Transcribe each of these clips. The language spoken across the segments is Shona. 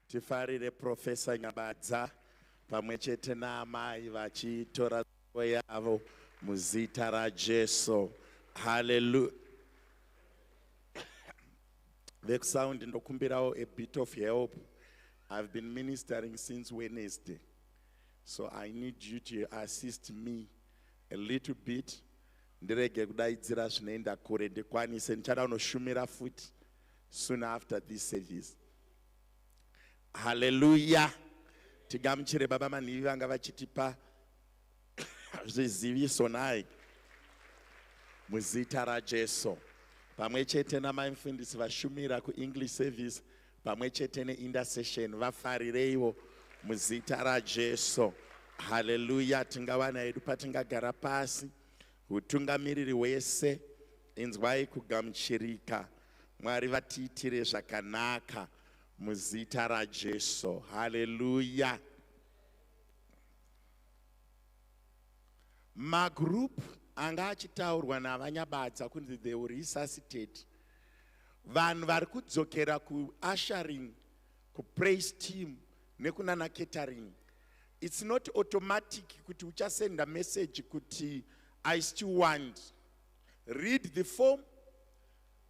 Tifarire Professor Nyabadza pamwe chete naamai vachitora nzvimbo yavo muzita raJesu. Hallelujah. Vekusound ndokumbirawo a bit of help. I've been ministering since Wednesday, so I need you to assist me a little bit. Ndirege kudaidzira zvinoenda kure ndikwanise ndichada kunoshumira futi soon after this service. Hallelujah. Tigamuchire baba manhivi vanga vachitipa zviziviso naye muzita raJesu. Pamwe chete namai mufundisi vashumira kuEnglish service, pamwe chete neintercession vafarireiwo muzita raJesu. Hallelujah. Tingawana hedu patingagara pasi. Utungamiriri wese inzwai kugamuchirika. Mwari vatiitire zvakanaka muzita raJesu. Hallelujah. Magroup anga achitaurwa navanyabadza kunzi they will resuscitate. Vanhu vari kudzokera ku-ushering, ku-praise team nekunana catering. It's not automatic kuti uchasenda message kuti I still want. Read the form,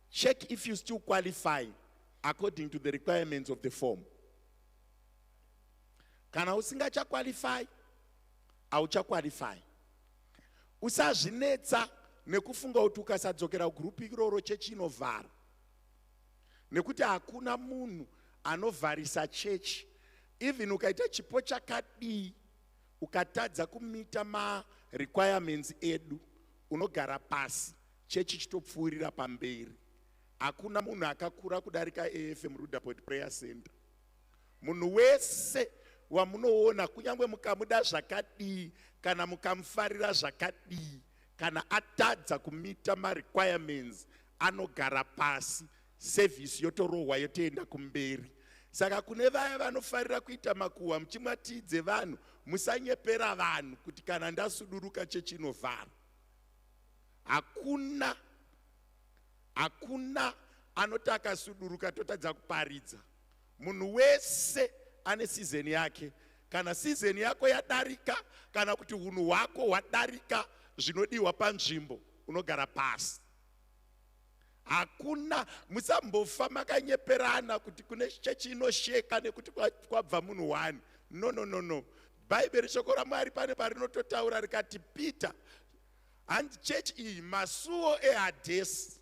check if you still qualify according to the requirements of the form. Kana usingacha qualify, aucha qualify. Usazvinetsa nekufunga kuti ukasadzokera kugroup iroro chechi inovhara. Nekuti hakuna munhu anovharisa chechi. Even ukaita chipo chakadii ukatadza kumita ma requirements edu, unogara pasi, chechi chitopfuurira pamberi. Hakuna munhu akakura kudarika AFM Rudaport Prayer Center. Munhu wese wamunoona kunyangwe mukamuda zvakadii kana mukamufarira zvakadii, kana atadza kumita ma requirements anogara pasi, service yotorohwa yotoenda kumberi. Saka kune vaya vanofarira kuita makuhwa muchimwatidze vanhu, musanyepera vanhu kuti kana ndasuduruka chechi inovhara. Hakuna anoti akasuduruka totadza kuparidza. Munhu wese ane season yake. Kana season yako yadarika, kana kuti hunhu hwako hwadarika zvinodiwa panzvimbo, unogara pasi. Hakuna, musambofa makanyeperana kuti kune chechi inosheka nekuti kwabva munhu wani. No. Bhaibheri shoko raMwari pane parinototaura rikati Peter, handi chechi iyi masuo eHadesi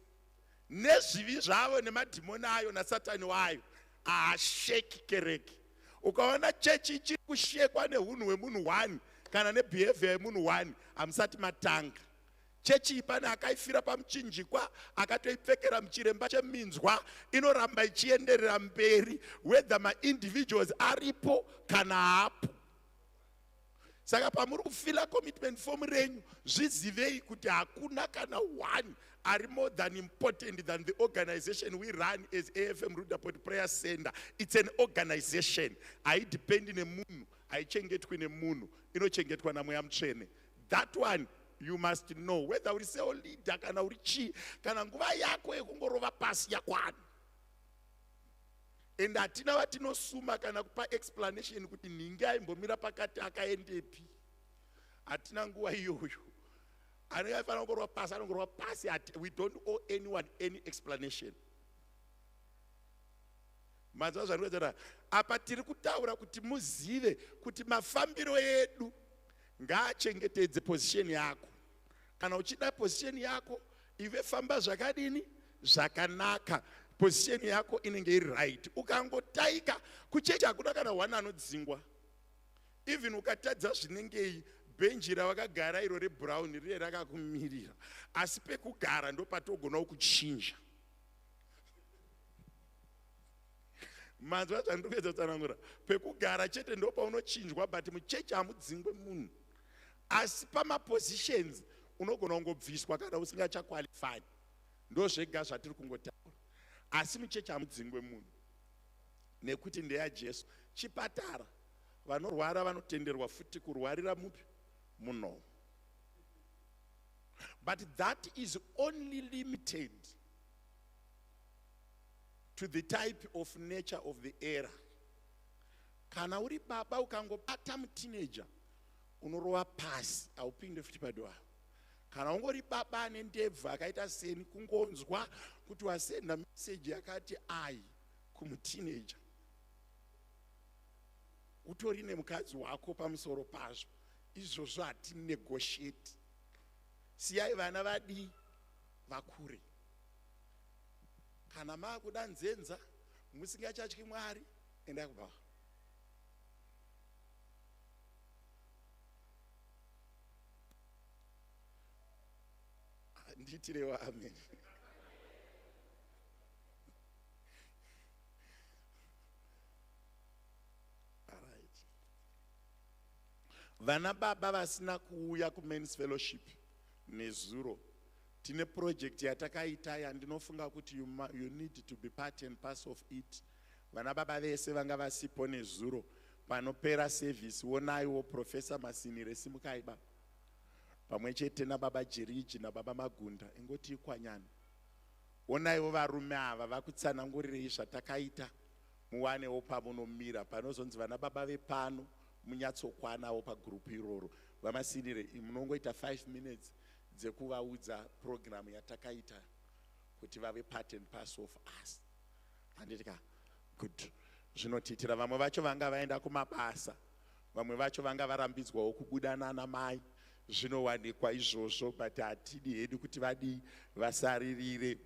nezvivi zvavo nemadhimoni ayo nasatani wayo haasheki kereke. Ukaona chechi ichiri kushekwa nehunhu hwemunhu wani kana nebehavior yemunhu wani, hamusati matanga. Chechi ipane akaifira pamuchinjikwa, akatoipfekera muchiremba cheminzwa, inoramba ichienderera mberi whether ma-individuals aripo kana hapo. Saka pamuri kufila commitment form renyu, zvizivei kuti hakuna kana one are more than important than the organization we run as AFM Rudaport Prayer Center. It's an organization. Haidipendi nemunhu, haichengetwi nemunhu, inochengetwa naMweya Mutsvene. That one you must know, whether uri seo leader kana uri chi, kana nguva yako yekungorova pasi yakwana. And hatina vatinosuma kana kupa explanation kuti ningi aimbomira pakati akaendepi. Hatina nguva iyoyo. Anenge aifanira kungorova pasi, anongorova pasi. We don't owe anyone any explanation. Manzwa zvanorwedzera. Apa tiri kutaura kuti muzive kuti mafambiro edu ngaachengetedze position yako. Kana uchida position yako ive famba zvakadini zvakanaka. Position yako inenge iri right. Ukangotaika kuchechi hakuna kana one anodzingwa. Even ukatadza zvinenge benji ravakagara iro rebrown rire rakakumirira, asi pekugara ndo patogona kuchinja. Manzwa zvandiri kuedza kutsanangura. Pekugara chete ndo paunochinjwa, but muchechi hamudzingwe munhu. Asi pamapositions unogona kungobviswa kana usingachaqualify. Ndo zvega zvatiri kungotaura. Asi muchechi hamudzingwe munhu. Nekuti ndeyaJesu. Chipatara vanorwara vanotenderwa futi kurwarira mupi? Muno. But that is only limited to the type of nature of the era. Kana uri baba ukangobata muteenager, unorova pasi, haupinde futi padova. Kana ungori baba ane ndebvu akaita seni, kungonzwa kuti wasenda meseji yakati ai kumuteenager, utori nemukadzi wako pamusoro pazvo, izvozvo hatinegotiate. Siyai vana vadi vakure. Kana maakuda nzenza, musingachatyi Mwari, endai kubva. Nditirewa amen. Alright. Vana baba vasina kuuya kumen's fellowship nezuro, tine project yatakaita yandinofunga kuti you need to be part and parcel of it. Vana baba vese vanga vasipo nezuro, panopera service wonaiwo Professor Masinire Simukaiba pamwe chete nababa Jiriji nababa Magunda, ingoti ikwanyana. Onaiwo varume ava vakutsanangurirei zvatakaita, muwanewo pamunomira panozonzi vana baba vepano munyatsokwanawo pagrupu iroro. Vamasinire munongoita 5 minutes dzekuvaudza program yatakaita kuti vave part and parcel of us. Handitika good. Zvinotiitira vamwe vacho vanga vaenda kumabasa, vamwe vacho vanga varambidzwawo kubudana namai. Zvinowanikwa izvozvo, but hatidi hedu kuti vadi vasaririre,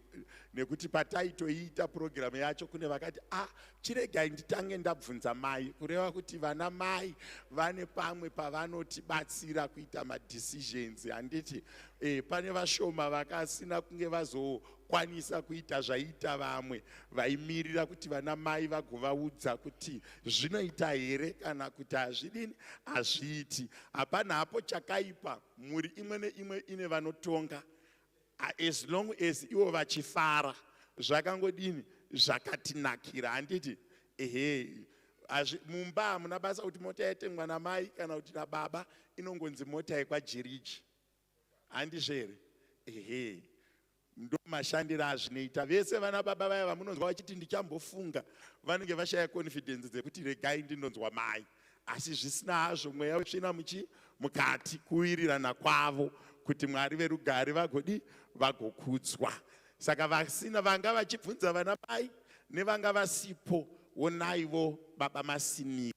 nekuti pataitoita program yacho kune vakati chiregai nditange ndabvunza mai, kureva kuti vana mai vane pamwe pavanotibatsira kuita madecisions. Handiti pane vashoma vakasina kunge vazokwanisa kuita zvaita vamwe, vaimirira kuti vana mai vagovaudza kuti zvinoita here kana kuti hazvidini, hazviiti. Hapana hapo chakaipa, muri imwe neimwe ine vanotonga, as long as ivo vachifara zvakangodini, zvakatinakira. Handiti mumba hamuna basa kuti mota yatengwa namai kana kuti nababa, inongonzi mota yekwajiriji. Handizvere? Ndo mashandiro azvinoita. Vese vana baba vaya vamunonzwa vachiti ndichambofunga, vanenge vashaya confidence dzekuti regai ndinonzwa mai. Asi zvisina hazvo, mweya wetsvina mukati, kuwirirana kwavo kuti Mwari verugare vagokudzwa. Saka vasina vanga vachibvunza vana mai nevanga vasipo, onaivo baba Masinire,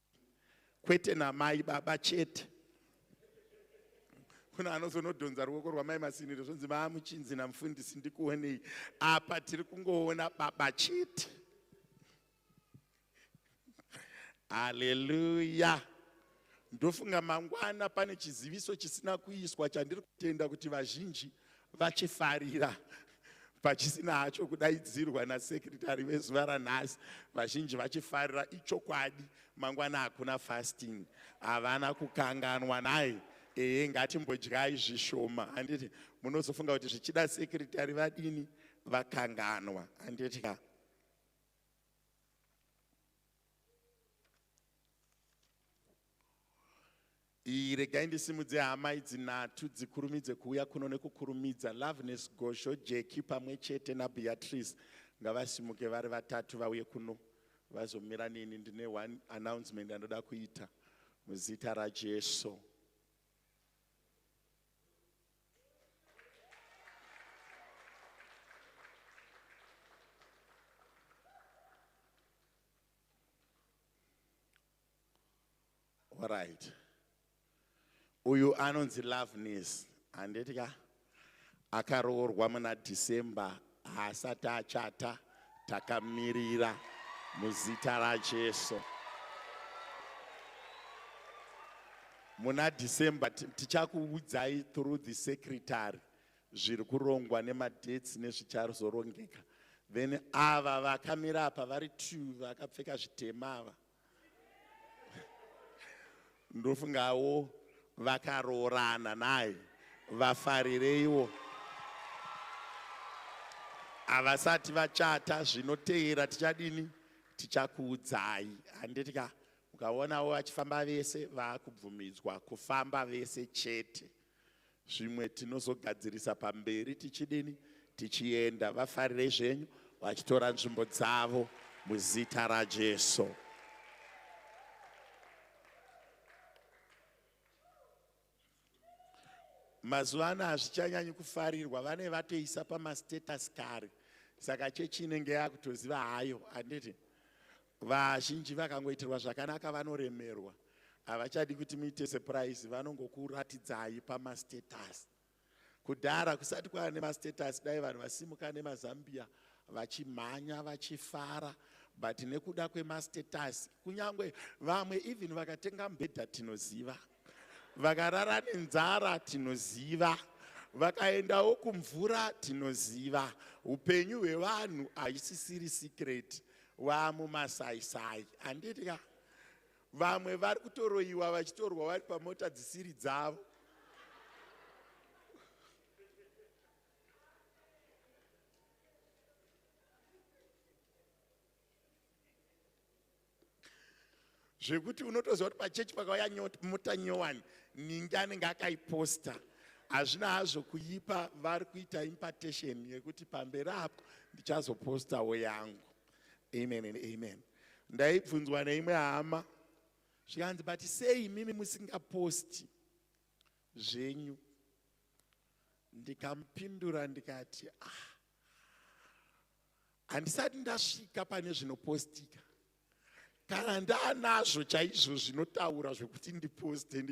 kwete namai baba chete. Kuna anozonodhonza ruoko rwamai Masinire zvonzi maamuchinzi namufundisi ndikuonei. Apa tiri kungoona baba chete. Haleluya. Ndofunga mangwana pane chiziviso chisina kuiswa chandiri kutenda kuti vazhinji vachifarira, pachisina hacho kudaidzirwa nasekretari vezuva ranhasi. Vazhinji vachifarira ichokwadi, mangwana hakuna fasting, havana kukanganwa naye. Ngatimbodyai zvishoma. Handiti munozofunga kuti zvichida sekretari vadini, vakanganwa. Handiti regai ndisimudze hama idzi 3 dzikurumidze kuuya kuno nekukurumidza. Loveness Gosho, Jackie pamwe chete naBeatrice ngavasimuke vari 3 vauye kuno vazomira neni. Ndine one announcement andoda kuita muzita raJesu. All right. Uyu anonzi Loveness, handiti akaroorwa muna December, haasati achata, takamirira muzita raJesu. Muna December tichakuudzai through the secretary zviri kurongwa nemadates nezvichazorongeka. Then ava vakamira apa vari 2 vakapfeka zvitema ava, ndofungawo vakaroorana naye, vafarireiwo. Havasati vachata, zvinoteera tichadini, tichakuudzai. Handiti ukaonawo vachifamba vese vakubvumidzwa kufamba vese chete. Zvimwe tinozogadzirisa pamberi tichidini, tichienda. Vafarirei zvenyu, vachitora nzvimbo dzavo muzita raJesu. Mazuva ano hazvichanyanyi kufarirwa, vane vatoisa pamastatus kare, saka chechi inenge yakutoziva hayo. Handiti vazhinji vakangoitirwa zvakanaka vanoremerwa, havachadi kuti muite surprise, vanongokuratidzai pamastatus. Kudhara kusati kwava nemastatus, dai vanhu vasimuka nemazambia vachimhanya vachifara, but nekuda kwemastatus, kunyangwe vamwe even vakatenga mubhedha tinoziva, vakarara nenzara tinoziva, vakaendawo kumvura tinoziva. Upenyu hwevanhu haisisiri secret, vamumasaisai. Handiti ka? Vamwe vari kutoroyiwa vachitorwa vari pamota dzisiri dzavo. Zvekuti unotoziva kuti pachechi pakauya mota nyowani, ningi anenge akaiposta. Hazvina hazvo kuipa, vari kuita impartation yekuti pamberi apo ndichazopostawo yangu. Amen and amen. Ndaibvunzwa neimwe hama zvikanzi, but sei mimi musingaposti zvenyu? Ndikamupindura ndikati, handisati ndasvika pane zvinopostika. Kana ndaanazvo chaizvo zvinotaura zvekuti ndiposte,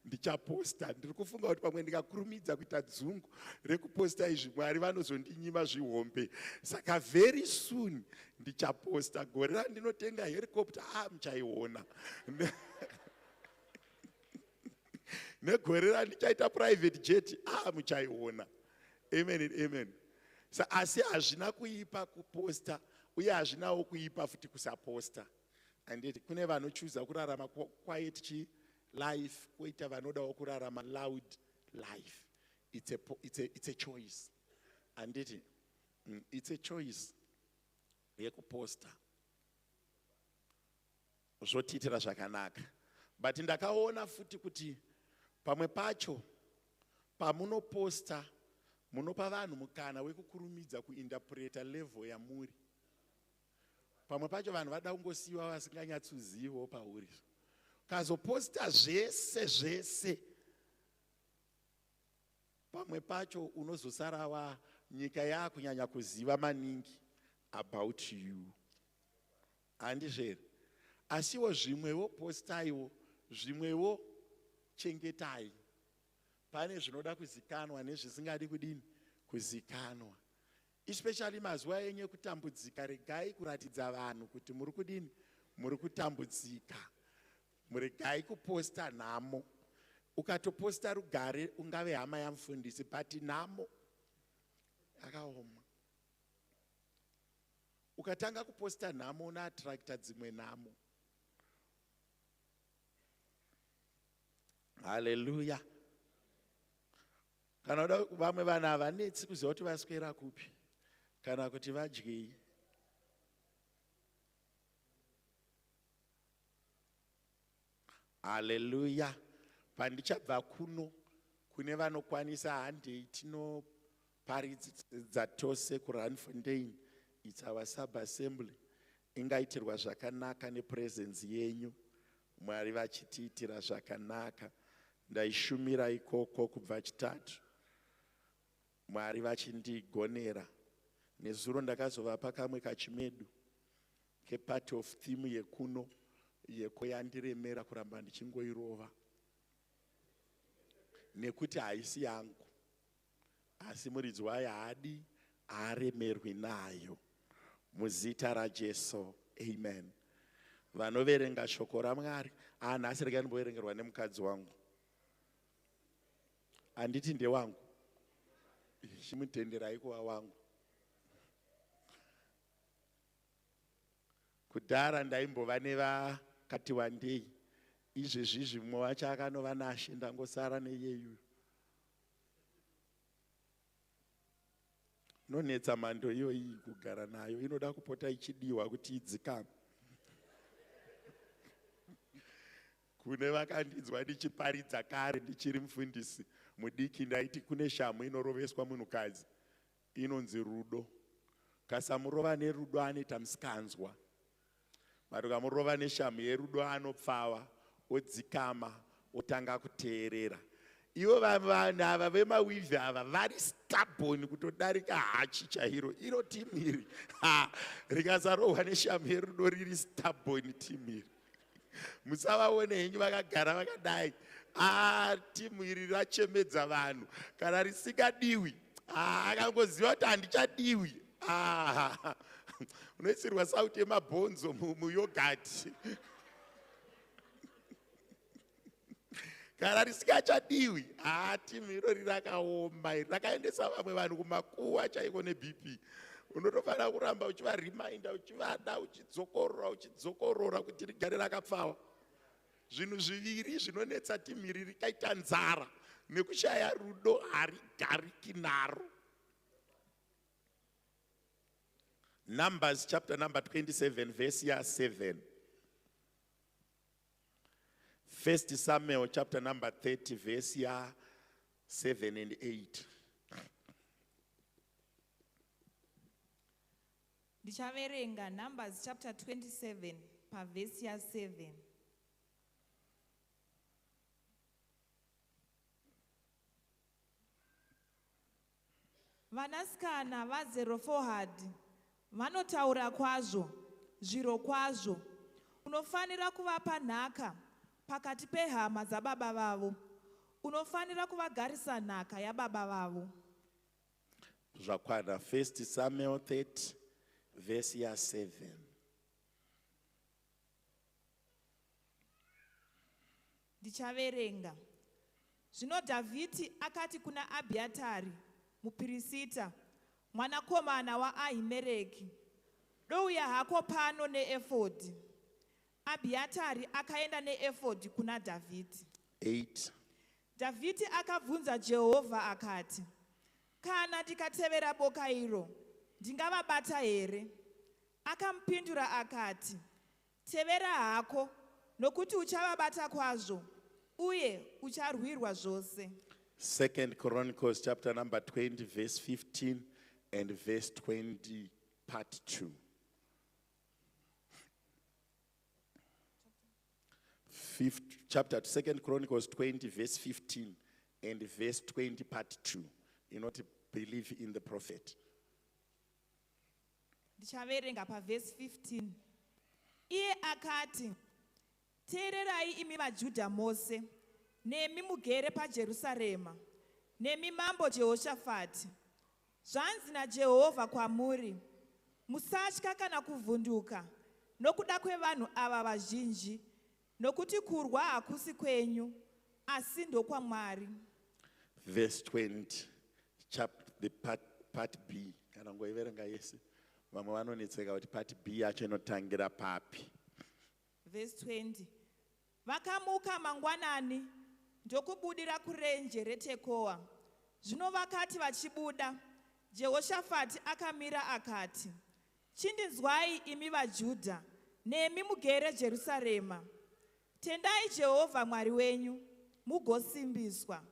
ndichaposta. Ndiri kufunga kuti pamwe ndikakurumidza kuita dzungu rekuposta izvi, Mwari vanozondinyima zvihombe. Saka very soon ndichaposta. Gore randinotenga helicopter, muchaiona. Negore randichaita private jet, muchaiona. Amen and amen. Asi hazvina kuipa kuposta, uye hazvinawo kuipa futi kusaposta. Anditi kune vanochuza kurarama quiet life, koita vanodawo kurarama loud life. It's a choice. Anditi it's a choice yekuposta. Zvotiitira zvakanaka. But ndakaona futi kuti pamwe pacho pamunoposta munopa vanhu mukana wekukurumidza kuinterpreta level yamuri. Pamwe pacho vanhu vada kungosiyiwa vasinganyatsozivawo pauri. Kazoposta zvese, pamwe pacho unozosara nyika yakunyanya kuziva maningi about you. Handizvere? Asiwo zvimwewo postaiwo, zvimwewo chengetai. Pane zvinoda kuzikanwa nezvisingadi kudini kuzikanwa. Especially mazuva enye kutambudzika, regai kuratidza vanhu kuti muri kudini, muri kutambudzika. Muregai kuposta nhamo. Ukatoposta rugare ungave hama yamufundisi, but nhamo akaoma. Ukatanga kuposta nhamo una attracta dzimwe nhamo. Hallelujah. Kana vamwe vanhu havanetsi kuziva kuti vaswera kupi kana kuti vadyei. Hallelujah. Pandichabva kuno kune vanokwanisa handei tinoparidza tose kuRandfontein. It's our sub-assembly. Ingaitirwa zvakanaka nepresence yenyu. Mwari vachitiitira zvakanaka. Ndaishumira ikoko kubva chitatu. Mwari vachindigonera. Nezuro ndakazovapa kamwe kachimedu kepart of theme yekuno yekoyandiremera kuramba ndichingoirova. Nekuti haisi yangu, asi muridzi wayo haadi haaremerwi nayo. Muzita raJesu. Amen. Vanoverenga shoko raMwari. Nhasi regai ndimboverengerwa nemukadzi wangu. Handiti ndewangu. Chimutenderai kuva wangu. Kudhara ndaimbova nevakati wandei. Izvezvi mumwe wacho akanova Nashe, ndangosara neyeyu. Nonetsa mhando iyoyi kugara nayo, inoda kupota ichidiwa kuti idzikame. Kune vakandinzwa ndichiparidza kare ndichiri mufundisi mudiki, ndaiti kune shamhu inoroveswa munhukadzi inonzi rudo. Kasamurova nerudo anoita musikanzwa. Mari ukamurova neshamu yerudo anopfawa, odzikama, otanga kuteerera. Ivo vanhu ava vemawivhi ava vari stubborn kutodarika hachi chairo. Iro timu iri rikasarohwa neshamu yerudo riri stubborn timu iri. Musavaone henyu vakagara vakadai. Timu iri rachemedza vanhu. Kana risingadiwi, akangoziva kuti handichadiwi. Unoisirwa sauti yemabhonzo muyogati. Kana risingachadiwi, timu irori rakaoma, rakaendesa vamwe vanhu kumakuwa chaiko neBP. Unotofanira kuramba uchivareminda, uchivada, uchidzokorora kuti rigare rakapfawa. Zvinhu zviviri zvinonetsa timu iri rikaita nzara nekushaya rudo harigariki naro. Numbers chapter number 27 verse 7. 1 Samuel chapter number 30 verse 7 and 8. Ndichaverenga Numbers chapter 27 verse 7. Vanasikana vaZerofehadhi vanotaura kwazvo, zviro kwazvo. Unofanira kuvapa nhaka pakati pehama dzababa vavo. Unofanira kuvagarisa nhaka yababa vavo. Zvakwana 1 Samuel 30 verse 7. Ndichaverenga. Zvino Dhavhidhi akati kuna Abhiatari mupirisita, mwanakomana waAhimereki, douya hako pano neefodhi. Abhiatari akaenda neefodhi kuna Dhavhidhi. 8. Dhavhidhi akabvunza Jehovha akati, kana ndikatevera boka iro, ndingavabata here? Akamupindura akati, tevera hako, nokuti uchavabata kwazvo, uye ucharwirwa zvose. 2 Chronicles chapter number 20 verse 15 and verse 20 part 2. Chapter 2 Chronicles 20 verse 15 and verse 20 part 2. You know, to believe in the prophet. Ndichaverenga verse 15. Iye akati, teererai imi vaJudha mose, nemi mugere paJerusarema, nemi mambo Jehoshafati. Zvanzi naJehovha kwamuri, musatya kana kuvhunduka nokuda kwevanhu ava vazhinji, nokuti kurwa hakusi kwenyu, asi ndokwaMwari. Verse 20, chapter the part B. Kana ngoiverenga yese. Vamwe vanonetseka kuti part B yacho inotangira papi. Verse 20. Vakamuka mangwanani ndokubudira kurenje reTekoa. Zvino vakati vachibuda, Jehoshafati akamira akati, chindinzwai imi vaJudha, nemi mugere Jerusarema. Tendai Jehovha Mwari wenyu, mugosimbiswa.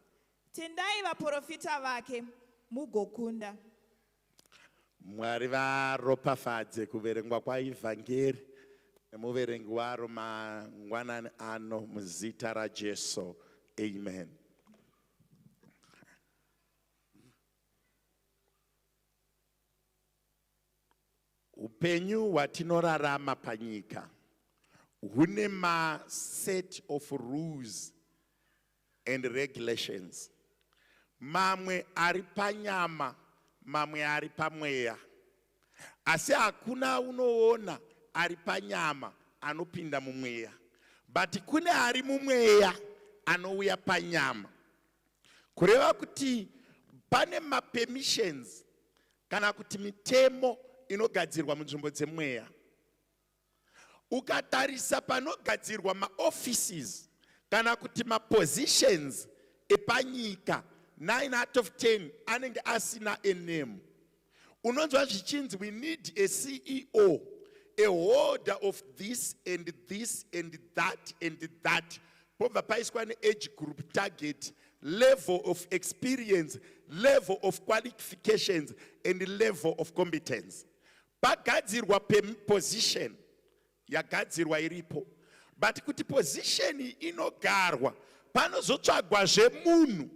Tendai vaprofita vake, mugokunda. Mwari varopafadze kuverengwa kwaivhangeri nemuverengi waro mangwanani ano muzita raJesu. Amen. Upenyu hwatinorarama panyika hune set of rules and regulations. Mamwe ari panyama, mamwe ari pamweya. Asi hakuna unoona ari panyama anopinda mumweya. But kune ari mumweya anouya panyama. Kureva kuti pane permissions kana kuti mitemo inogadzirwa munzvimbo dzemweya. Ukatarisa panogadzirwa maoffices kana kuti positions epanyika 9 out of 10 anenge asina a name. Unonzwa zvichinzi we need a CEO, a holder of this and this and that and that. Pobva paiswa age group target, level of experience, level of qualifications and level of competence. pagadzirwa position yagadzirwa iripo, but kuti position inogarwa panozotsvagwazve munhu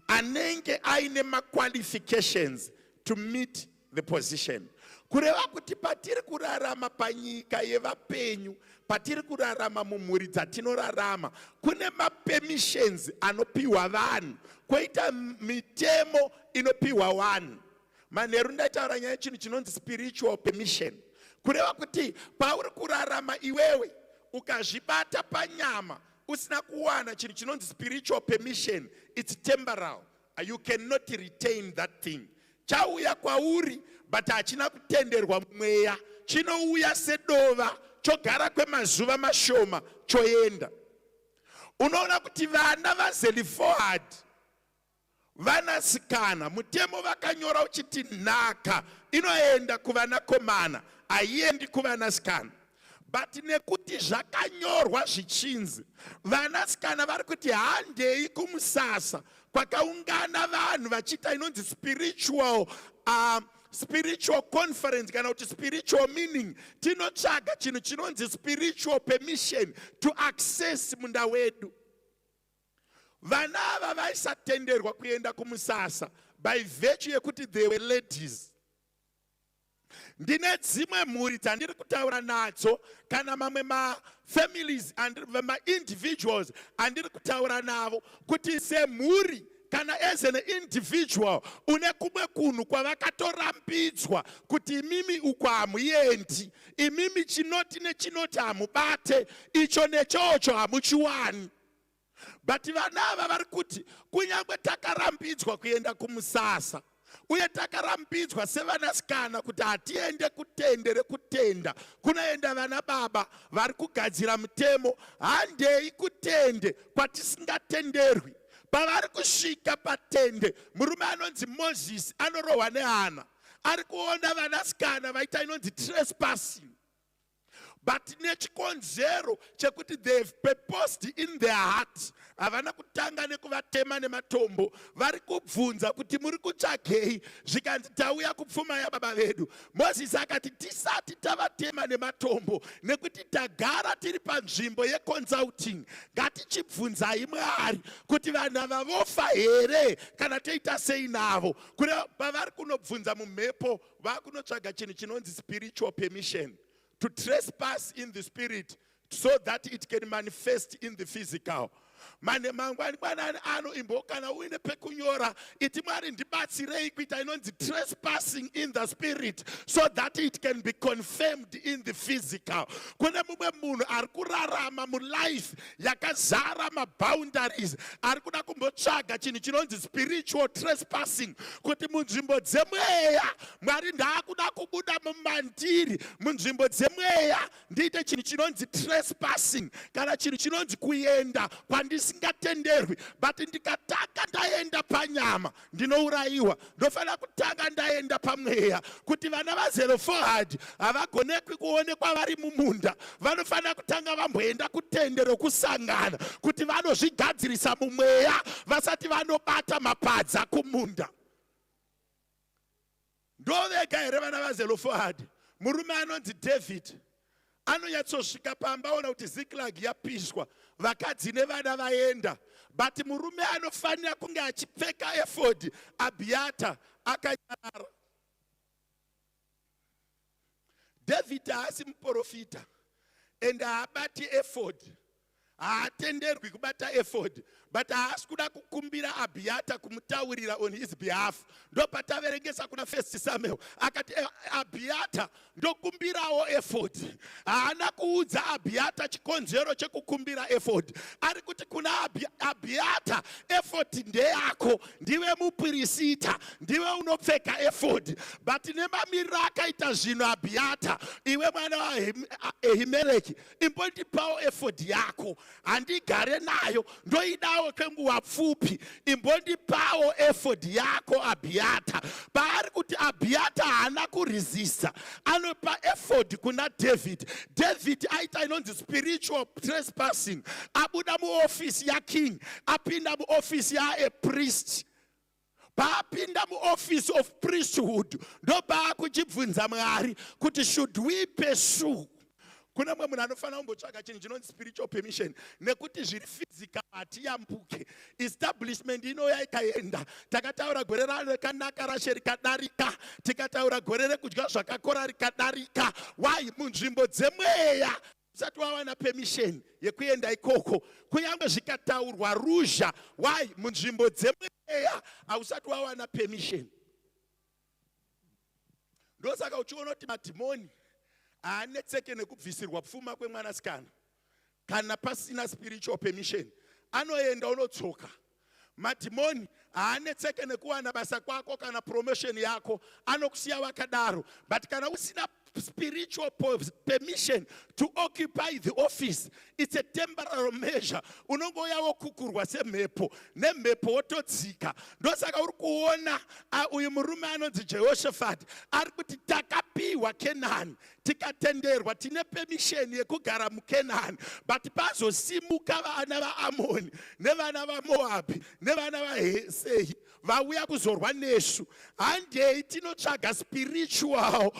anenge aine ma-qualifications to meet the position. Kureva kuti patiri kurarama panyika yevapenyu, patiri kurarama mumhuri dzatinorarama, kune ma-permissions anopiwa vanhu, koita mitemo inopiwa vanhu. Manheru ndaitaura nyaya yechinhu chinonzi spiritual permission. Kureva kuti pauri kurarama iwewe ukazvibata panyama usina kuwana chinhu chinonzi spiritual permission, it's temporal. You cannot retain that thing. Chauya kwauri but hachina kutenderwa mweya, chinouya sedova chogara kwemazuva mashoma choenda. Unoona kuti vana vaZelofehad vanasikana, mutemo vakanyora uchiti nhaka inoenda kuvanakomana, haiendi kuvanasikana. But nekuti zvakanyorwa zvichinzi vanasikana vari kuti handei kumusasa kwakaungana vanhu vachiita inonzi spiritual conference kana kuti spiritual meaning, tinotsvaga chinhu chinonzi spiritual permission to access munda wedu. Vana ava vaisatenderwa kuenda kumusasa by virtue yekuti they were ladies. Ndine dzimwe mhuri dzandiri kutaura nadzo kana mamwe ma-families and ma-individuals andiri kutaura navo kuti semhuri kana as an individual une kumwe kunhu kwavakatorambidzwa kuti imimi uku hamuendi, imimi chinoti nechinoti hamubate, icho nechocho hamuchiwani. But vana ava vari kuti kunyange takarambidzwa kuenda kumusasa uye takarambidzwa sevanasikana kuti hatiende kutende rekutenda, kunoenda vana baba vari kugadzira mutemo, handei kutende kwatisingatenderwi. Pavari kusvika patende, murume anonzi Moses anorohwa nehana, ari kuona vanasikana vaita inonzi trespassing. But nechikonzero chekuti they've purposed in their heart, havana kutanga nekuvatema nematombo, vari kubvunza kuti muri kutsvagei, zvikanzi tauya kupfuma yababa vedu. Moses akati tisati tavatema nematombo nekuti tagara tiri panzvimbo yeconsulting, ngatichibvunzai Mwari kuti vanhu ava vofa here kana toita sei navo. Pavari kunobvunza mumhepo vakunotsvaga chinhu chinonzi spiritual permission to trespass in the spirit so that it can manifest in the physical. Mane mangwani mwanani ano imbo kana uine pekunyora iti Mwari ndibatsirei kuita inonzi trespassing in the spirit so that it can be confirmed in the physical. Kune mumwe munhu ari kurarama mulife yakazara maboundaries, ari kuda kumbotsvaga chinhu chinonzi spiritual trespassing kuti munzvimbo dzemweya Mwari ndaakuda kubuda mumandiri, munzvimbo dzemweya ndiite chinhu chinonzi trespassing kana chinhu chinonzi kuenda ndisingatenderwi, but ndikatanga ndaenda panyama ndinourayiwa. Ndofanira kutanga ndaenda pamweya kuti vana vaZelofehad havagonekwi kuonekwa vari mumunda, vanofanira kutanga vamboenda kutende rokusangana kuti vanozvigadzirisa mumweya vasati vanobata mapadza kumunda. Ndovega here vana vaZelofehad. Murume anonzi David anonyatsosvika pamba aona kuti Ziklag yapishwa, vakadzi nevana vaenda, but murume anofanira kunge achipfeka efod, Abiata akanyarara. David haasi muprofita ende haabati efod, haatenderwi kubata efod, but haasi kuda kukumbira Abiata kumutaurira on his behalf. Ndopataverengesa kuna 1 Samuel akati Abiata ndokumbirawo efod. Haana kuudza Abiata chikonzero chekukumbira efod. Ari kuti kuna Abiata efod ndeyako, ndiwe mupirisita, ndiwe unopfeka efod. But nemamiriro akaita zvinhu Abiata, iwe mwana waAhimereki, imbondipawo efod yako, handigare nayo, ndoidawo kenguva pfupi, imbondipawo efod yako Abiata. Paari kuti Abiata haana kuresista, anopa efod kuna David. David aita inonzi spiritual trespassing, abuda muofisi yaking apinda muofisi yapriest. paapinda muoffice of priesthood ndopaakuchibvunza Mwari kuti should we pursue. Kuna mwe munhu anofanira kumbotsvaka chinhu chinonzi spiritual permission, nekuti zviri physical hatiyambuke. Establishment inoya ikaenda, takataura gore rakanaka rashe rikadarika, tikataura gore rekudya zvakakora rikadarika. Why? Munzvimbo dzemweya usati wawana permission yekuenda ikoko, kunyange zvikataurwa ruzha. Why? Munzvimbo dzemweya hausati wawana permission. Ndosaka uchiona kuti madhimoni haanetseke nekubvisirwa pfuma kwemwanasikana kana pasina spiritual permission. Anoenda unotsoka. Madhimoni haanetseke nekuwana basa kwako kana promotion yako, anokusiya wakadaro. But kana usina spiritual permission to occupy the office, it's a temporary measure. Unongoya wokukurwa semhepo, nemhepo wotodzika. Ndosaka uri kuona uyu murume anonzi Jehoshaphat ari kuti takapiwa Kenani, tikatenderwa, tine permission yekugara muKenani, but pazosimuka vana vaAmoni nevana vaMoabhi nevana vaSeiri vauya kuzorwa nesu. Handei tinotsvaga spiritual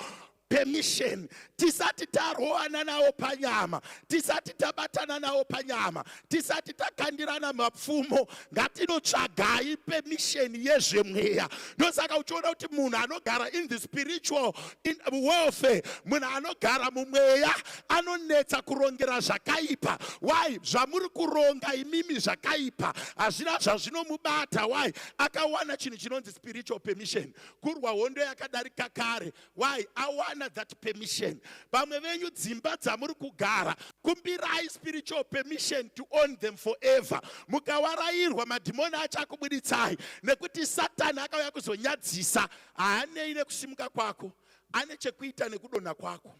permission. Tisati tarowana nawo panyama, tisati tabatana nawo panyama, tisati takandirana mapfumo, ngatinotsvagai permission yezvemweya. Ndosaka uchiona kuti munhu anogara in the spiritual warfare, munhu anogara mumweya anonetsa kurongera zvakaipa. Why? Zvamuri kuronga imimi zvakaipa hazvina zvazvinomubata. Why? Akawana chinhu chinonzi spiritual permission. Kurwa hondo yakadarika kare. Why? Awana that permission. Vamwe venyu dzimba dzamuri kugara, kumbirai spiritual permission to own them forever. Mukawarairwa madhimoni achakubuditsai, nekuti Satani akauya kuzonyadzisa. Haanei nekusimuka kwako, ane chekuita nekudonha kwako.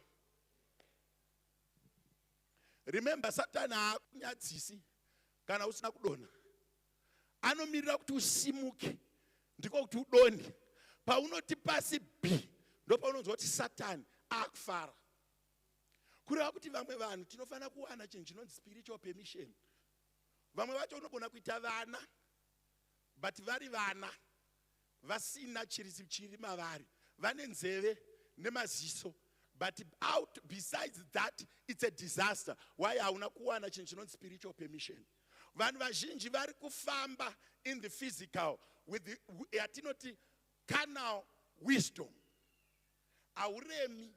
Remember, Satani haakunyadzisi kana usina kudonha. Anomirira kuti usimuke, ndiko kuti udonhe. Paunoti pasi B, ndopaunonzwa kuti Satani akufara. Kureva kuti vamwe vanhu tinofanira kuwana chinhu chinonzi spiritual permission. Vamwe vacho unogona kuita vana, but vari vana vasina chiri mavari, vane nzeve nemaziso, but out besides that it's a disaster. Why? Hauna kuwana chinhu chinonzi spiritual permission. Vanhu vazhinji vari kufamba in the physical with the yatinoti carnal wisdom. Auremi.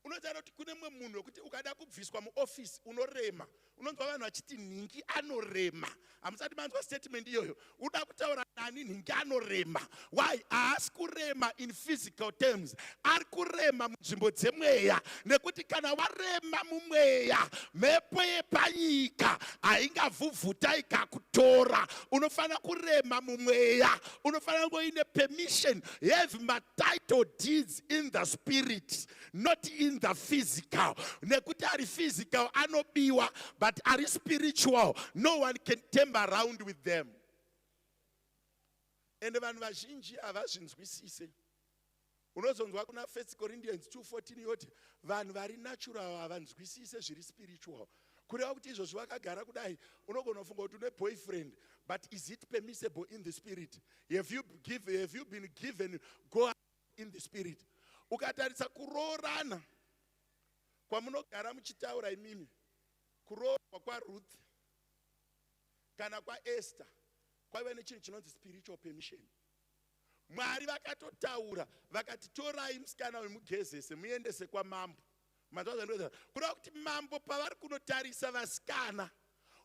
Unotaura kuti kune mwe munhu wekuti ukada kubviswa muoffice unorema. Unonzwa vanhu vachiti ningi anorema. Hamusati manzwa statement iyoyo. Uda kutaura nani ningi anorema. Why? Haasi kurema in physical terms. Ari kurema munzvimbo dzemweya. Nekuti kana warema mumweya, mhepo yepanyika haingavhuvhuta ikakutora. Unofanira kurema mumweya. Unofanira kuine permission. Have my title deeds in the spirit, not in the physical. Nekuti ari physical anobiwa, but are spiritual. No one can turn around with them. And vanhu vazhinji havazvinzwisise. Unozonzwa kuna 1 Corinthians 2:14 yoti vanhu vari natural havanzwisise zviri spiritual. Kureva kuti izvozvo vakagara kudai, unogona kufunga kuti une boyfriend, but is it permissible in the spirit? Have you been given go in the spirit? Ukatarisa kuroorana kwamunogara muchitaura imimi, kuroorwa kwaRuth kana kwaEsther kwaiva nechinhu chinonzi spiritual permission. Mwari vakatotaura vakati torai musikana wemugezese muendese kwamambo. Kureva kuti mambo pavari kunotarisa vasikana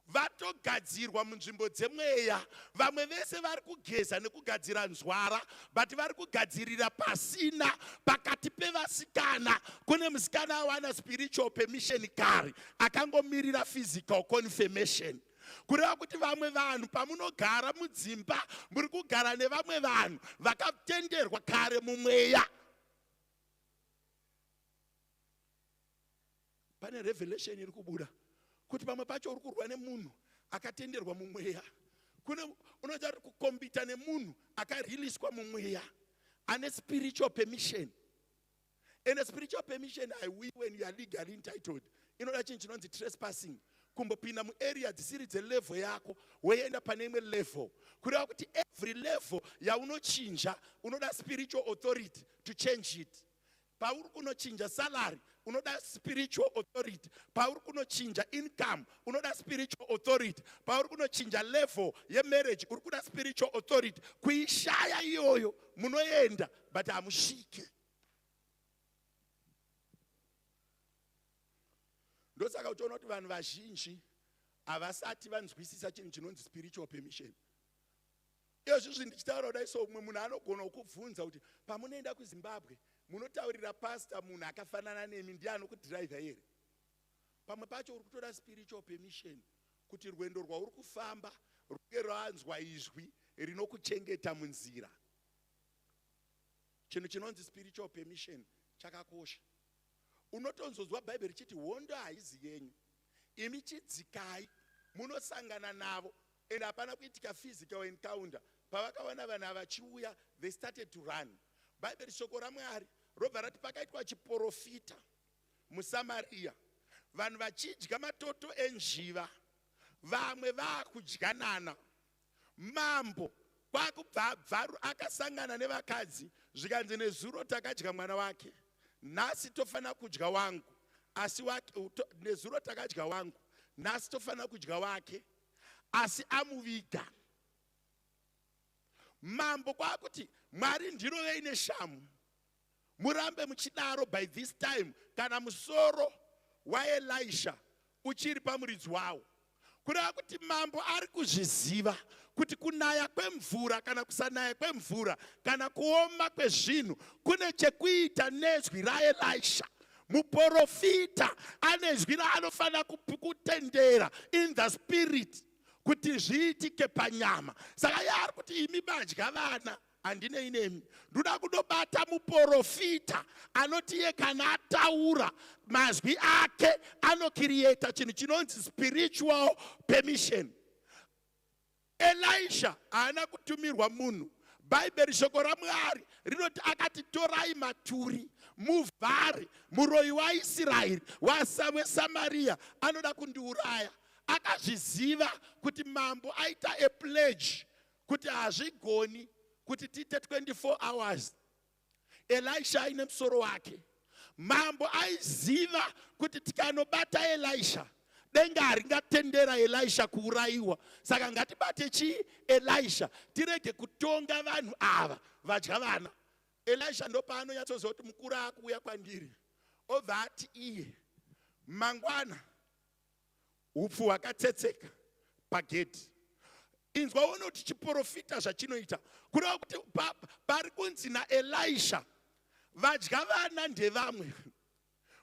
vatogadzirwa munzvimbo dzemweya. Vamwe vese vari kugeza nekugadzira nzwara, but vari kugadzirira pasina. Pakati pevasikana kune musikana awana spiritual permission kare, akangomirira physical confirmation. Kureva kuti vamwe vanhu pamunogara mudzimba muri kugara nevamwe vanhu vakatenderwa kare mumweya. Pane revelation iri kubuda kuti pamwe pacho uri kurwa nemunhu akatenderwa mumweya. Kune unoita kukombita nemunhu akariliswa mumweya ane spiritual permission. And a spiritual permission when you are legally entitled. Inoda chinhu chinonzi trespassing. kumbopinda muarea dzisiri dzelevel yako weienda pane imwe level, kureva kuti every level yaunochinja unoda spiritual authority to change it. Pauri kunochinja salary unoda spiritual authority. Pauri kunochinja income unoda spiritual authority. Pauri kunochinja level yemarriage uri kuda spiritual authority. Kuishaya iyoyo munoenda but hamusviki. Ndosaka uchiona kuti vanhu vazhinji havasati vanzwisisa chinhu chinonzi spiritual permission. Izvozvo ndichitaura kudai so umwe munhu anogona kukubvunza kuti pamunoenda kuZimbabwe munotaurira pastor munhu akafanana nemi ndiye anokudhiraivha here? Pamwe pacho uri kutoda spiritual permission kuti rwendo rwauri kufamba runge rwanzwa izwi rinokuchengeta munzira. Chinhu chinonzi spiritual permission chakakosha. Unotonzozwa Bible richiti hondo haizi yenyu, imi chidzikai munosangana navo. And hapana kuitika physical encounter. Pavakaona vanhu ava vachiuya, they started to run. Bible shoko raMwari robva rati pakaitwa chiprofita muSamaria, vanhu vachidya matoto enjiva, vamwe vaakudyanana. Mambo kwakubva akasangana nevakadzi zvikanzi nezuro takadya mwana wake, nhasi tofanira kudya wangu, asi nezuro takadya wangu, nhasi tofanira kudya wake, asi amuviga. Mambo kwakuti Mwari ndirovei neshamu, murambe muchidaro by this time kana musoro waElisha uchiri pamuridzi wawo. Kureva kuti mambo ari kuzviziva kuti kunaya kwemvura kana kusanaya kwemvura kana kuoma kwezvinhu kune chekuita nezwi raElisha. Muprofita ane zwi raanofanira kutendera in the spirit kuti zviitike panyama. Saka yari kuti imi badya vana handinei nemi, ndoda kundobata muprofita anoti iye kana ataura mazwi ake anocreata chinhu chinonzi spiritual permission. Elisha haana kutumirwa munhu. Bible shoko raMwari rinoti akati torai maturi muvhare, muroyi waIsraeri weSamaria anoda kundiuraya. Akazviziva kuti mambo aita a pledge kuti hazvigoni kuti tiite 24 hours. Elisha aine musoro wake. Mambo aiziva kuti tikanobata Elisha denga haringatendera Elisha kuurayiwa. Saka ngatibate Elisha tirege kutonga vanhu ava vadya vana. Elisha ndopaanonyatsoziva kuti mukuru akuuya kwandiri, obva ati iye mangwana upfu hwakatsetseka pagedhi. Inzwa uone kuti chiprofita zvachinoita kureva kuti pari kunzi naElisha vadya vana ndevamwe,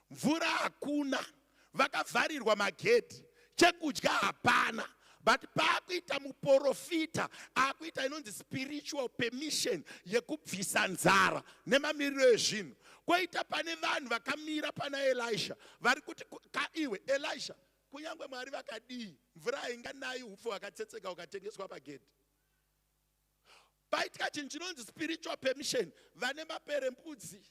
mvura hakuna, vakavharirwa magedhi, chekudya hapana. But paakuita muprofita akuita inonzi spiritual permission yekubvisa nzara nemamiriro ezvinhu. Koita pane vanhu vakamira pana Elisha vari kuti iwe Elisha, kunyangwe Mwari vakadii mvura hainganayi upfu hwakatsetseka ukatengeswa pagedhi. Paitika chinhu chinonzi spiritual permission. Vane maperembudzi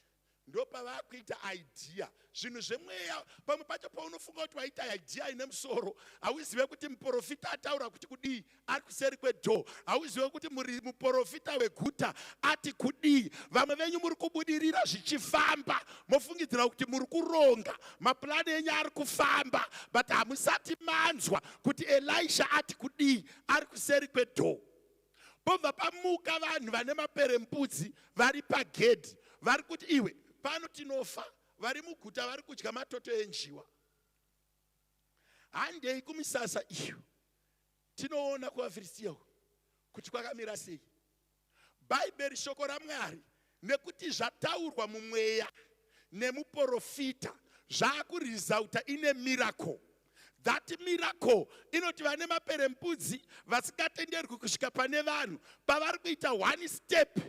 ndopavakuita idea zvinhu zvemweya. Pamwe pacho paunofunga kuti waita idea ine musoro, hauzive kuti muprofita ataura kuti kudii ari kuseri kwedhoo, hauzive kuti muprofita weguta ati kudii. Vamwe venyu muri kubudirira zvichifamba, mofungidzira kuti muri kuronga, mapurani enyu ari kufamba, but hamusati manzwa kuti Elisha ati kudii ari kuseri kwedhoo. Pobva pamuka vanhu vane maperembudzi vari pagedhi vari kuti iwe pano tinofa, vari muguta vari kudya matoto enjiwa. Handei kumisasa iyo tinoona kuvaFiristia kuti kwakamira sei. Bible shoko raMwari nekuti zvataurwa mumweya nemuprofita zvaakurizauta ine miracle. That miracle inoti vane maperembudzi vasingatenderwi kusvika pane vanhu pavari kuita one step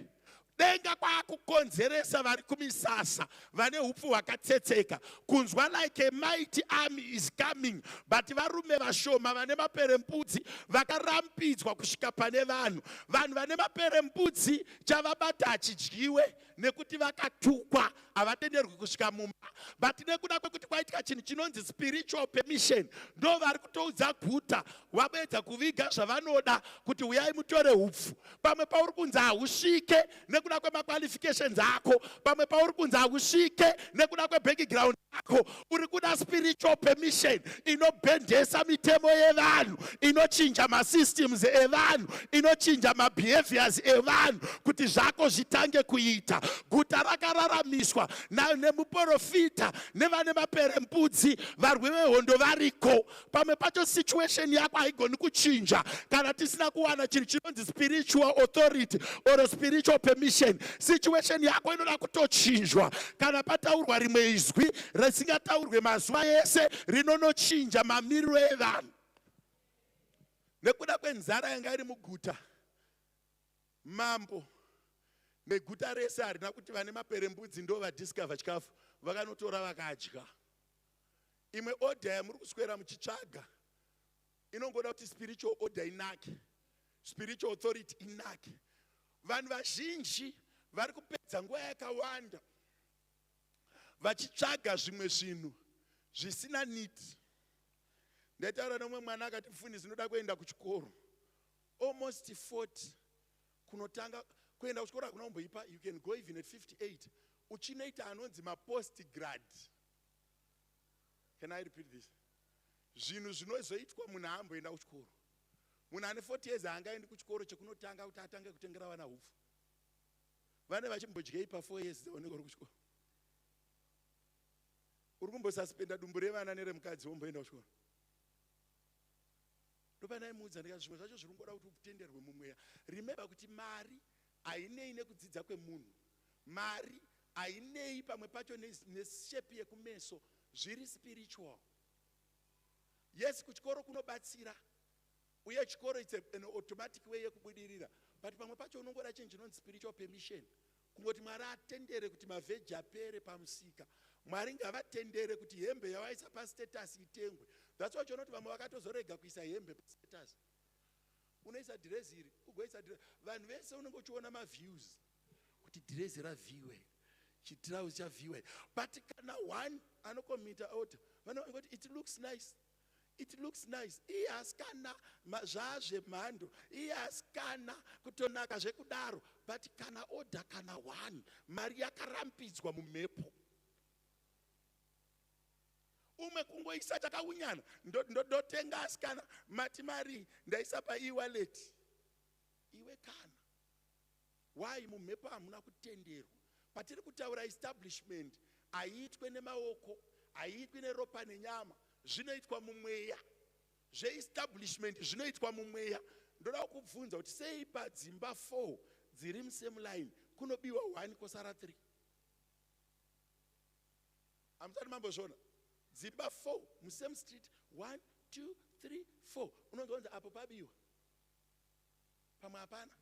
denga kwaakukonzeresa vari kumisasa vane upfu hwakatsetseka kunzwa like a mighty army is coming, but varume vashoma vane maperembudzi vakarambidzwa kusvika pane vanhu. Vanhu vane maperembudzi chavabata hachidyiwe nekuti vakatukwa havatenderwi kusvika mumba. But nekuda kwekuti kwaitika chinhu chinonzi spiritual permission, ndo vari kutoudza guta wapedza kuviga zvavanoda kuti uyai mutore hupfu. Pamwe pauri kunzi hahusvike nekuda kwemaqualifications ako, pamwe pauri kunzi hahusvike nekuda kwebackground yako. Uri kuda spiritual permission inobhendesa mitemo yevanhu, inochinja masystems evanhu, inochinja mabehaviors evanhu kuti zvako zvitange kuita. Guta rakararamiswa nemuprofita nevane maperembudzi, varwi vehondo variko. Pamwe pacho situation yako haigoni kuchinja kana tisina kuwana chinhu chinonzi spiritual authority or spiritual permission. Situation yako inoda kutochinjwa kana pataurwa rimwe izwi risingataurwe mazuva ese rinonochinja mamiriro evanhu. Nekuda kwenzara yanga iri muguta, mambo neguta rese harina kuti vane maperembudzi ndo vadiscover chikafu vakanotora vakadya. Imwe order yamuri kuswera muchitsvaga inongoda kuti spiritual order inake, spiritual authority inake. Vanhu vazhinji vari kupedza nguva yakawanda vachitsvaga zvimwe zvinhu zvisina niti. Ndaitaura nomwe mwana akati mufundisi ndinoda kuenda kuchikoro. Almost 40 kunotanga kuenda kuchikoro kunomboipa, you can go even at 58. Uchinoita anonzi ma-postgrad. Can I repeat this? Zvinhu zvinozoitwa munhu haamboenda kuchikoro. Munhu ane 40 years haangaendi kuchikoro chekunotanga kuti atange kutengera vana hupfu. Vane vachimbodya ipa 4 years dzaoneka uri kuchikoro. Uri kumbosaspenda dumbu revana neremukadzi womboenda kuchikoro. Ndopandaimuudza ndikati zvimwe zvacho zviri kungoda kuti utenderwe mumweya. Remember kuti mari hainei nekudzidza kwemunhu. Mari hainei pamwe pacho neshepi yekumeso, zviri spiritual. Yes, kuchikoro kunobatsira, uye chikoro it's an automatic way yekubudirira. But pamwe pacho unongoda chinhu chinonzi spiritual permission. Kungoti Mwari atendere kuti mavheji apere pamusika. Mwari ngavatendere kuti hembe yawaisa pastatus itengwe. That's why unoti vamwe vakatozorega kuisa hembe pastatus. Unoisa dhirezi iri, ugoisa dhirezi. Vanhu vese unenge uchiona maviews kuti dhirezi ravhiwe, chitrauzi chavhiwe. But kana one anokomita order, vanoti it looks nice. It looks nice. Iye hasikana zvazvemhando, iye hasikana kutonaka zvekudaro. But kana order kana one, mari yakarambidzwa mumhepo. Umwe kungoisa takaunyana, ndotenga asikana, mati mari ndaisa pa-e-wallet. Iwe kana. Why mumhepo hamuna kutenderwa? Patiri kutaura establishment, haitwe nemaoko, haitwe neropa nenyama. Zvinoitwa mumweya. Zve-establishment zvinoitwa mumweya. Ndoda kubvunza kuti sei padzimba 4 dziri musame line kunobiwa 1 kosara 3. Hamusati mambozvona? Dzimba 4 musame street, 1, 2, 3, 4. Unonzonza apo pabiwa. Pamwe hapana.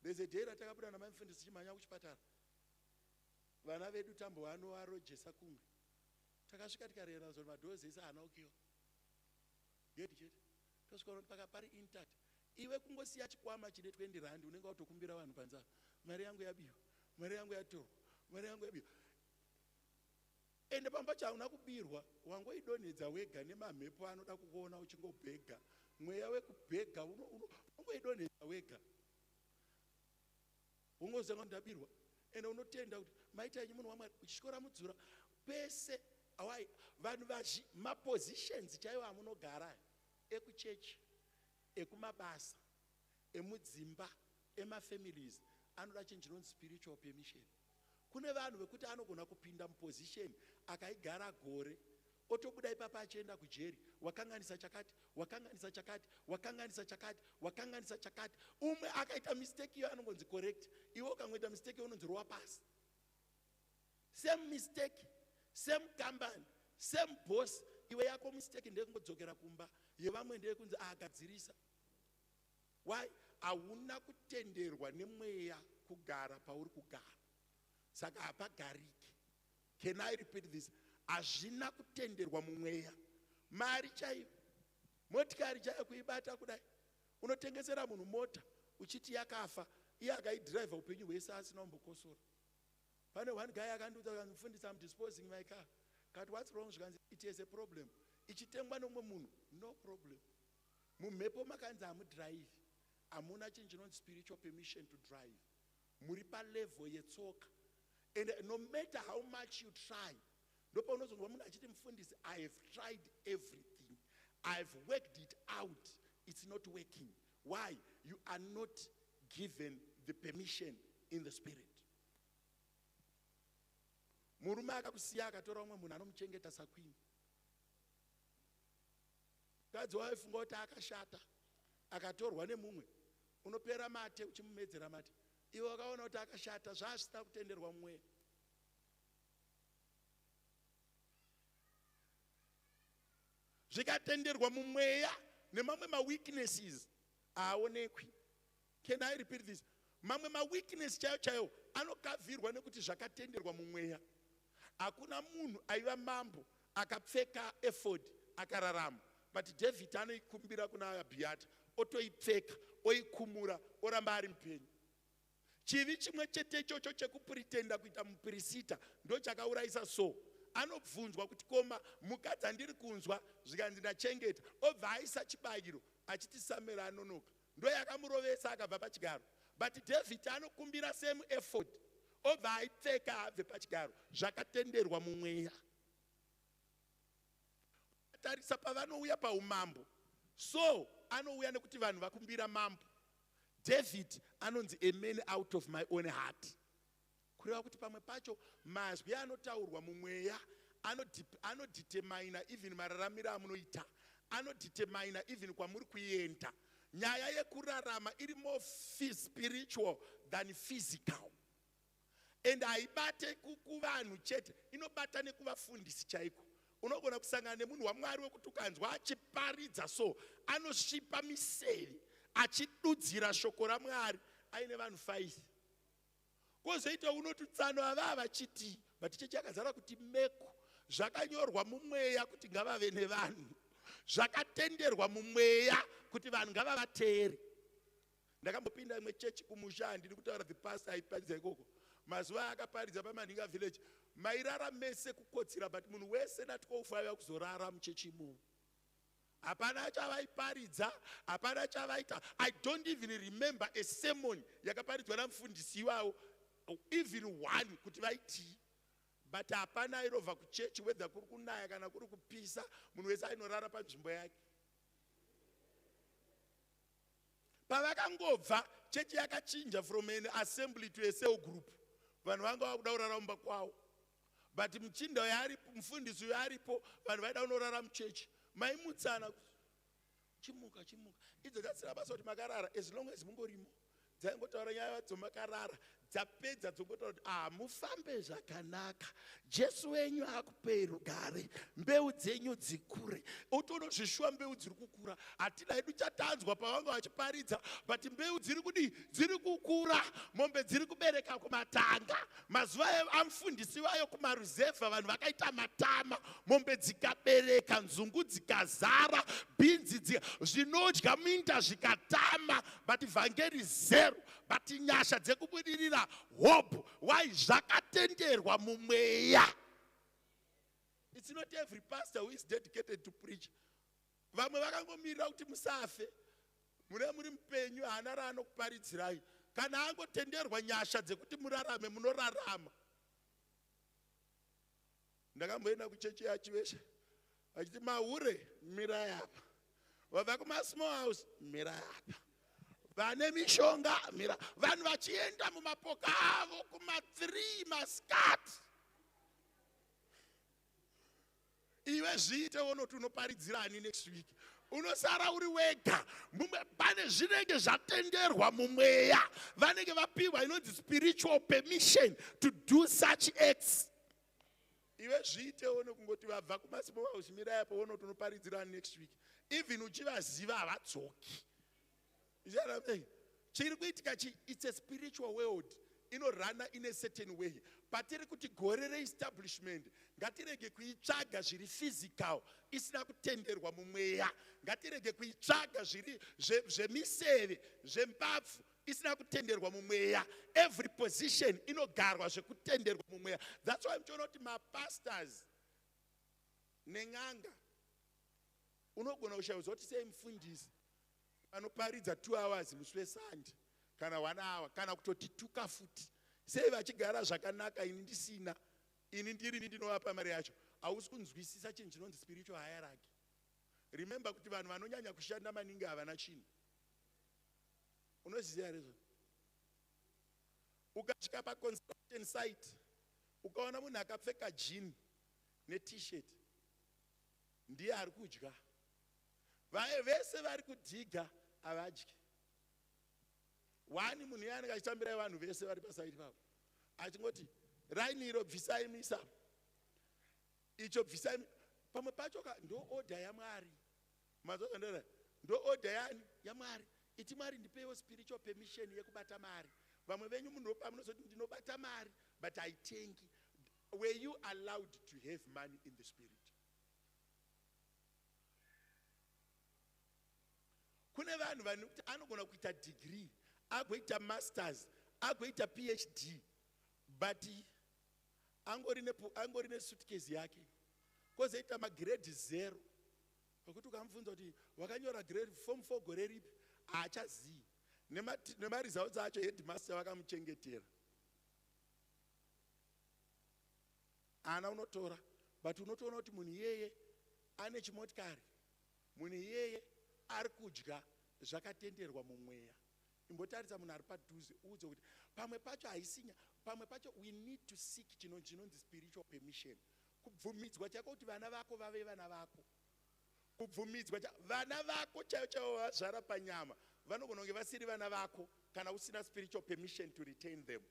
There's a day ratakabuda namafundisi chimhanya kuchipatara. Vana vedu tambo vanovarojesa kunge. Takasvika tikarera zvo madhozi ese haana ukiwa. Geti. Tosvika paka pari intact. Iwe kungosiya chikwama chine 20 rand unenge watokumbira vanhu panzava. Mari yangu yabiwa. Mari yangu yatorwa. Mari yangu yabiwa. Ende pamba chauna kubirwa, wangoidonhedza wega nemamhepo anoda kukuona uchingobhega. Mweya wekubhega unongoidonhedza wega. Ungozenga ndabirwa. Ende unotenda kuti maita yenyu munhu waMwari uchishikora mudzura pese awai vanhu vazhi mapositions chaiwo amunogara ekuchechi, ekumabasa, emudzimba, emafamilies anoda chinhu chinonzi spiritual permission. Kune vanhu vekuti anogona kupinda muposition akaigara gore otobuda ipapa achienda kujeri, wakanganisa chakati, wakanganisa chakati, wakanganisa chakati, wakanganisa chakati. Umwe akaita mistake iyo anongonzi correct, iwe ukangoita mistake iyo unonzi rowa pasi. Same mistake, same company, same boss, iwe yako mistake ndekungodzokera kumba, yevamwe ndekunzi agadzirisa. Why? Hauna kutenderwa nemweya kugara pauri kugara. Saka hapagariki. Can I repeat this? Hazvina kutenderwa mumweya. Mari chaiyo, motikari chaiyo kuibata kudai. Unotengesera munhu mota uchiti yakafa, iye akaidhiraivha upenyu hwese asina kumbokosora. Pane one guy akandiudza mufundisi, I'm disposing my car. Kati what's wrong? Zvikanzi it is a problem. Ichitengwa nomwe munhu, no problem. Mumhepo makanzi hamudrive. Hamuna chinhu chinonzi spiritual permission to drive. Muri palevel yetsoka. And no matter how much you try, ndopaunozonzwa munhu achiti mufundisi, I have tried everything. I've worked it out. It's not working. Why? You are not given the permission in the spirit. Murume akakusiya akatora umwe munhu anomuchengeta sakwini. Kadzi waifunga kuti akashata, akatorwa nemumwe, unopera mate uchimumedzera mate. Iwe wakaona kuti akashata, zvaasina kutenderwa mumweya. Zvikatenderwa mumweya nemamwe ma-weaknesses haaonekwi. Can I repeat this? Mamwe ma-weakness chaiwo anokavhirwa nekuti zvakatenderwa mumweya. Hakuna munhu aiva mambo akapfeka ephod akararama. But David anoikumbira kuna Abhiata, otoipfeka, oikumura, oramba ari mupenyu. Chivi chimwe chete ichocho chekupretenda kuita mupirisita ndochakaurayisa Saul. Anobvunzwa kuti koma mukadzi andiri kunzwa zvikanzi ndachengeta, obva aisa chibayiro achiti Samuel anonoka. Ndo yakamurovesa akabva pachigaro. But David anokumbira same ephod, obva aipfeka abve pachigaro, zvakatenderwa mumweya. Tarisa pavanouya paumambo, so anouya nekuti vanhu vakumbira mambo. David anonzi a man out of my own heart. Kureva kuti pamwe pacho mazwi anotaurwa mumweya anodetermine even mararamiro amunoita, anodetermine even kwamuri kuenda. Nyaya yekurarama iri more spiritual than physical. And haibate kuvanhu chete, inobata nekuvafundisi chaiko. Unogona kusangana nemunhu waMwari wekuti ukanzwa achiparidza so anosvipa miseve achidudzira shoko raMwari aine vanhu 5. Kwozoita unoti tsano avava vachiti, but chechi yakazara kuti meko, zvakanyorwa mumweya kuti ngavave nevanhu, zvakatenderwa mumweya kuti vanhu ngavavateere. Ndakambopinda imwe chechi kumusha, handiri kutaura the pastor aiparidza ikoko. Mazuva akaparidza paManinga village, mairara mese kukotsira, but munhu wese natikofa aiva kuzorara muchechi imomo. Hapana chavaiparidza, hapana chavaita. I don't even remember a sermon yakaparidzwa namufundisi wavo, even one kuti vaiti. But hapana airovha kuchechi whether kuri kunaya kana kuri kupisa, munhu wese ainorara panzvimbo yake. Pavakangobva chechi yakachinja from an assembly to a cell group. Vanhu vanga vakuda kurara mumba kwavo. But muchinda yaripo, mufundisi yaripo, vanhu vaida kunorara muchechi. Maimutsana chimuka idzo dzatsira basa kuti makarara, as long as mungorimo dzaingotaura nyaya dzomakarara, dzapedza dzongotaura kuti mufambe zvakanaka, Jesu wenyu akupei rugare, mbeu dzenyu dzikure. Utono zvishwa mbeu dziri kukura, hatina hedu chatanzwa pavanga vachiparidza, but mbeu dziri kudi dziri kukura, mombe dziri kubereka kumatanga. Mazuva amufundisi vayo kumaruzevha vanhu vakaita matama, mombe dzikabereka, nzungu dzikazara, bhinzi zvinodya minda zvikatama, but vhangeri zero, but nyasha dzekubudirira hope. Why? Zvakatenderwa mumweya. It's not every pastor who is dedicated to preach. Vamwe vakangomirira kuti musafe, muri mupenyu, hana raanokuparidzirai. Kana angotenderwa nyasha dzekuti murarame, munorarama. Ndakamboenda kuchechi yachiveshe, achiti mahure mirai apa, vabva kuma-small house mirai apa, vane mishonga mira, vanhu vachienda mumapoka avo kuma-3 maskati. Iwe zviite unoti unoparidzirani next week, unosara uri wega. Pane zvinenge zvatenderwa mumweya, vanenge vapiwa inonzi spiritual permission to do such acts. Iwe zviite one kungoti vabva kuma-small house mirai apo unoti unoparidzirani next week. Even uchivaziva havatsoki. Chiri kuitika chi, it's a spiritual world, inorana in a certain way. Patiri kuti gore re-establishment ngatirege kuitsvaga zviri physical isina kutenderwa mumweya. Ngatirege kuitsvaga zviri zvemiseve zvembapfu isina kutenderwa mumweya. Every position inogarwa zvekutenderwa mumweya. That's why muchiona kuti mapastors neng'anga unogona kushaudza kuti sei mufundisi vanoparidza 2 hours musi weSunday kana 1 hour kana kutoti tuka futi, sei vachigara zvakanaka ini ndisina, ini ndiri ndinovapa mari yacho. Hausi kunzwisisa chinhu chinonzi spiritual hierarchy. Remember kuti vanhu vanonyanya kushanda maningi havana chinhu. Unoziziva here izvo? Ukasvika paconstruction site ukaona munhu akapfeka jean ne-t-shirt, ndiye ari kudya. Vese vari kudhiga havadyi. Wani munhu iye anenge achitambirai vanhu vese vari pasaiti pavo achingoti raini iro bvisai muisa icho bvisai. Pamwe pacho ndo order yaMwari. Mazozondera ndo order yani yaMwari. Iti Mwari ndipeiwo spiritual permission yekubata mari. Vamwe venyu munhu pamunozoti ndinobata mari but haitengi. Were you allowed to have money in the spirit? Kune vanhu vanokuti anogona kuita degree, agoita masters, agoita PhD, but angori nesuitcase yake. Kozoita magrade 0. Nokuti ukamubvunza kuti wakanyora grade form 4 gore ripi, haachazivi. Nemaresults acho headmaster vakamuchengetera. Ana unotora, but unotoona kuti munhu iyeye ane chimotikari, munhu iyeye ari kudya zvakatenderwa mumweya. Imbotaridza munhu ari padhuze uudze kuti pamwe pacho haisinya, pamwe pacho we need to seek chinonzi spiritual permission. Kubvumidzwa chako kuti vana vako vave vana vako. Kubvumidzwa vana vako chaivo vazvara panyama vanogona kunge vasiri vana vako kana usina spiritual permission to retain them.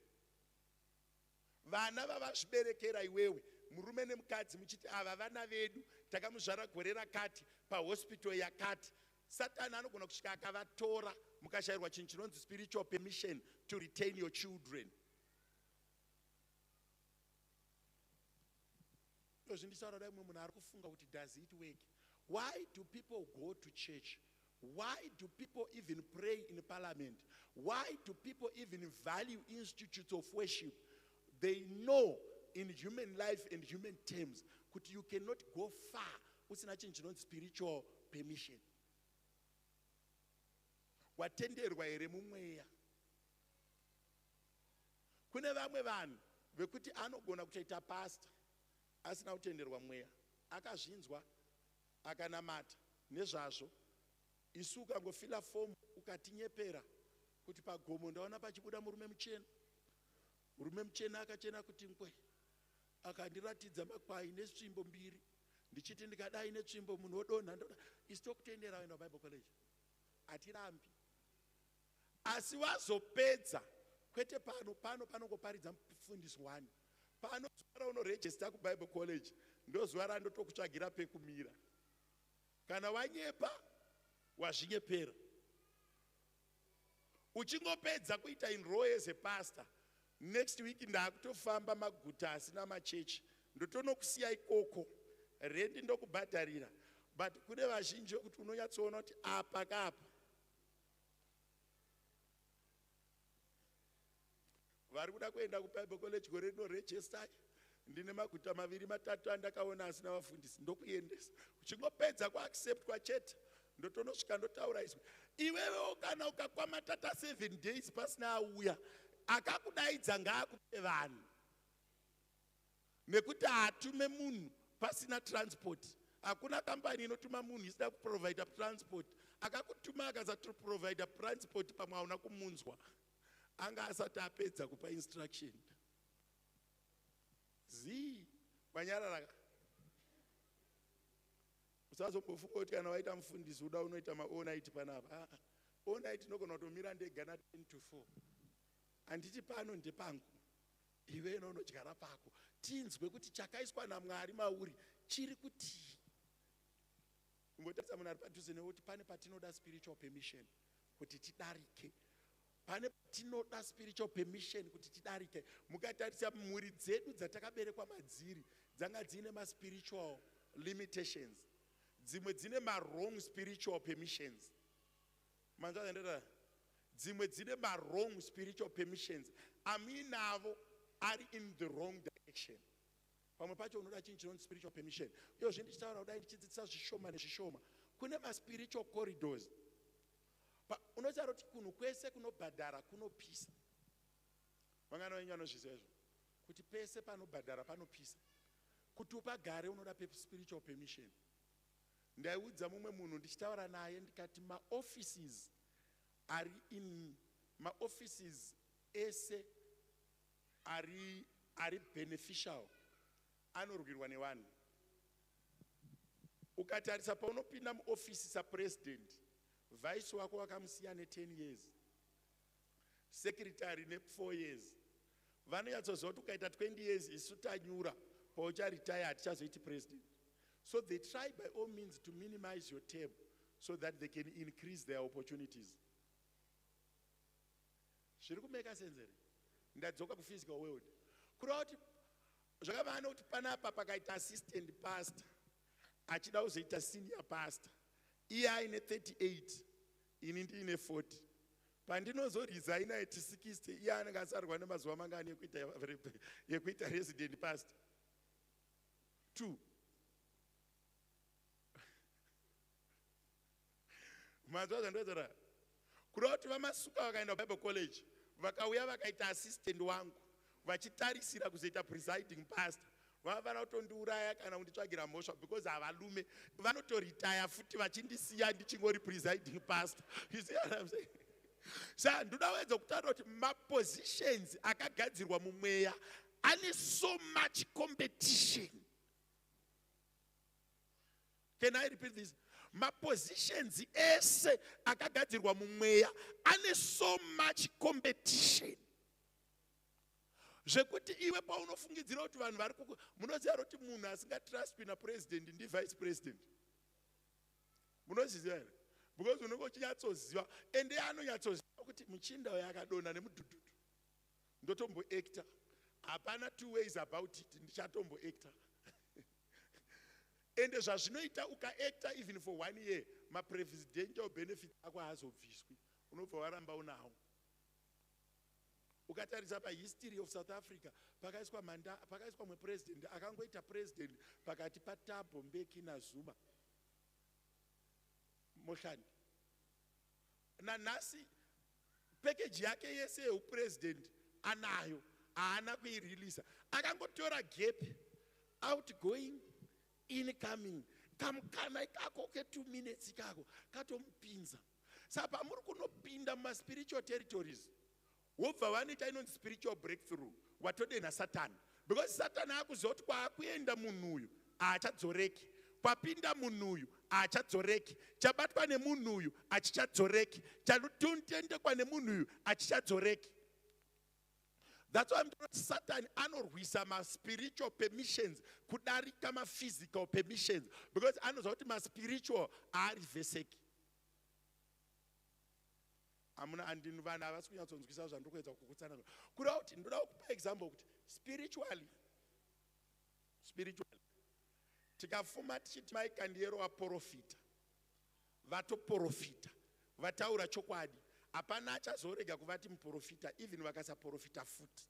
Vana vavazviberekera iwewe murume nemukadzi muchiti ava vana vedu takamuzvara gore rakati pahospital yakati. Satani anogona kusvika akavatora mukashayirwa chinhu chinonzi spiritual permission to retain your children. Ndozvindisaura dai mumwe munhu ari kufunga kuti does it work? Why do people go to church? Why do people even pray in parliament? Why do people even value institutes of worship? They know in human life and human terms that you cannot go far usina chinhu chinonzi spiritual permission. Watenderwa here mumweya. Kune vamwe vanhu vekuti anogona kutoita pastor asina kutenderwa mweya, akazvinzwa akanamata nezvazvo. Isu ukangofila fomu ukatinyepera kuti pagomo ndaona pachibuda murume muchena. Murume muchena akachena kuti nkwe, akandiratidza makwai nesvimbo 2 ndichiti ndikadai netsvimbo munhu odonha ndoda. Isi tokutendera waenda kuBible college, hatirambi. Asi wazopedza kwete pano panongoparidza mufundisi 1 pano zuva raunorejista kuBible college ndo zuva randotokutsvagira pekumira. Kana wanyepa wazvinyepera. Uchingopedza kuita enroll as a pastor, next week ndakutofamba maguta asina machechi ndotonokusiya ikoko rendi ndokubhadharira. But kune vazhinji kuti unonyatsoona kuti apa kapa vari kuda kuenda kuBible college gore rino register. Ndine maguta 2 3 andakaona asina vafundisi ndokuendesa. Uchingopedza kuaccept kwachete ndotonosvika ndotaura izwi, iwewe kana ukakwama tata 7 days pasina auya, akakudaidza ngaakupe vanhu. Nekuti hatume munhu pasina transport. Hakuna kampani inotuma munhu isina kuprovide transport. Akakutuma akasatoprovide transport pamwe hauna kumunzwa, anga asati apedza kupa instruction. Zii wanyarara. Usazombofunga kuti kana waita mufundisi uda unoita ma-all-night panapa. All-night nogona kutomira ndega na 10 to 4. Anditi pano ndepangu, iwe unodyara pako. Tinzwe kuti chakaiswa naMwari mauri chiri kuti. Umbotaridza munhu ari padhuze newe kuti pane patinoda spiritual permission kuti tidarike. Pane patinoda spiritual permission kuti tidarike. Mukatarisa mhuri dzedu dzatakaberekwa madziri dzanga dzine ma-spiritual limitations. Dzimwe dzine ma-wrong spiritual permissions. Manzwa ndera. dzimwe dzine wrong spiritual permissions, aminavo ari in the wrong direction. Pamwe pacho unoda chinhu chinonzi spiritual permission. Iyozve ndichitaura kudai ndichidzidzisa zvishoma nezvishoma. Kune spiritual corridors. Unotaura kuti kunhu kwese kunobhadhara kunopisa. Vangano venyu vanozviziva izvo. Kuti pese panobhadhara panopisa. Kuti upagare unoda spiritual permission. Ndaiudza mumwe munhu ndichitaura naye ndikati maoffices ese ari beneficial anorwirwa nevanhu. Ukatarisa paunopinda muofisi sapresident, vice wako wakamusiya ne10 years, secretary ne4 years. Vanonyatsoziva kuti ukaita 20 years isu tanyura paucharetire hatichazoiti president. So they try by all means to minimize your term so that they can increase their opportunities. Zviri kumeka sense here. Ndadzoka kuphysical world. Kureva kuti zvakavana kuti panapa pakaita assistant pastor achida kuzoita senior pastor, iye aine 38, ini ndiine 40. Pandinozoresigna at 60, iye anenge asarwa nemazuva mangani ekuita resident pastor. 2. Mazwa zvandozora. Kureva kuti vamasuka vakaenda kuBible college, vakauya vakaita assistant wangu, vachitarisira kuzoita presiding pastor. Vavana kutondiuraya kana kunditsvagira mhosva because havalume vanotoretire futi vachindisiya ndichingori presiding pastor. You see what I'm saying? Saka ndoda kuedza kutaura kuti mapositions akagadzirwa mumweya ane so much competition. Can I repeat this? Mapositions ese akagadzirwa mumweya ane so much competition. Zvekuti iwe paunofungidzira kuti vanhu vari munoziva kuti munhu asingatrustwi napresident ndivice president. Munozviziva here? Because unenge uchinyatsoziva ende anonyatsoziva kuti muchinda uyu akadonha nemudhudhudhu ndotomboacta. Hapana 2 ways about it, ndichatomboacta. Ende zvazvinoita ukaacta even for 1 year, mapresidential benefits ako haazobviswi, unobva waramba unawo. Ukatarisa pahistory of South Africa, pakaiswa mumwe president akangoita president pakati paThabo Mbeki naZuma Mohlani. Nanhasi package yake yese yeupresident anayo, haana kuireleasa. Akangotora gap, outgoing, incoming, kamukana ikako ke 2 minutes ikako katomupinza. Saka pamuri kunopinda mumaspiritual territories, wobva vanoita inonzi spiritual breakthrough, watode naSatani. Because Satani akuziva kuti kwaakuenda munhu uyu haachadzoreki, kwapinda munhu uyu haachadzoreki, chabatwa nemunhu uyu hachichadzoreki, chanotoendekwa nemunhu uyu hachichadzoreki. That's why I'm talking about Satan anorwisa ma-spiritual permissions kudarika ma-physical permissions, because anoziva kuti ma-spiritual haarivheseki. Amuna andinu vanhu havasi kunyatsonzwisa zvandiri kuedza kukutsananga. Kureva kuti ndoda kupa example kuti spiritually tikafuma tichiti maikandiyero vaprofita, vatoprofita, vataura chokwadi, hapana achazorega kuvati muprofita even vakasaprofita futi.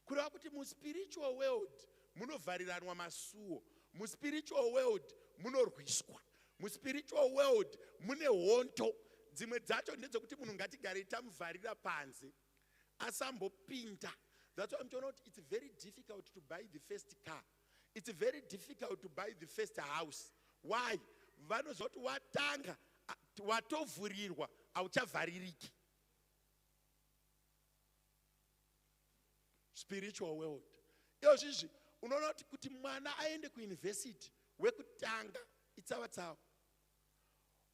Kureva kuti muspiritual world munovhariranwa masuo, muspiritual world munorwiswa, muspiritual world mune honto. Dzimwe dzacho ndedzekuti munhu ngatigare tamuvharira panze asambopinda. That's why I'm telling you, it's very difficult to buy the first car. It's very difficult to buy the first house. Why? Vanoziva kuti watanga watovhurirwa hauchavhaririki. Spiritual world. Izvozvi unoona kuti mwana aende kuuniversity wekutanga itsava-tsava.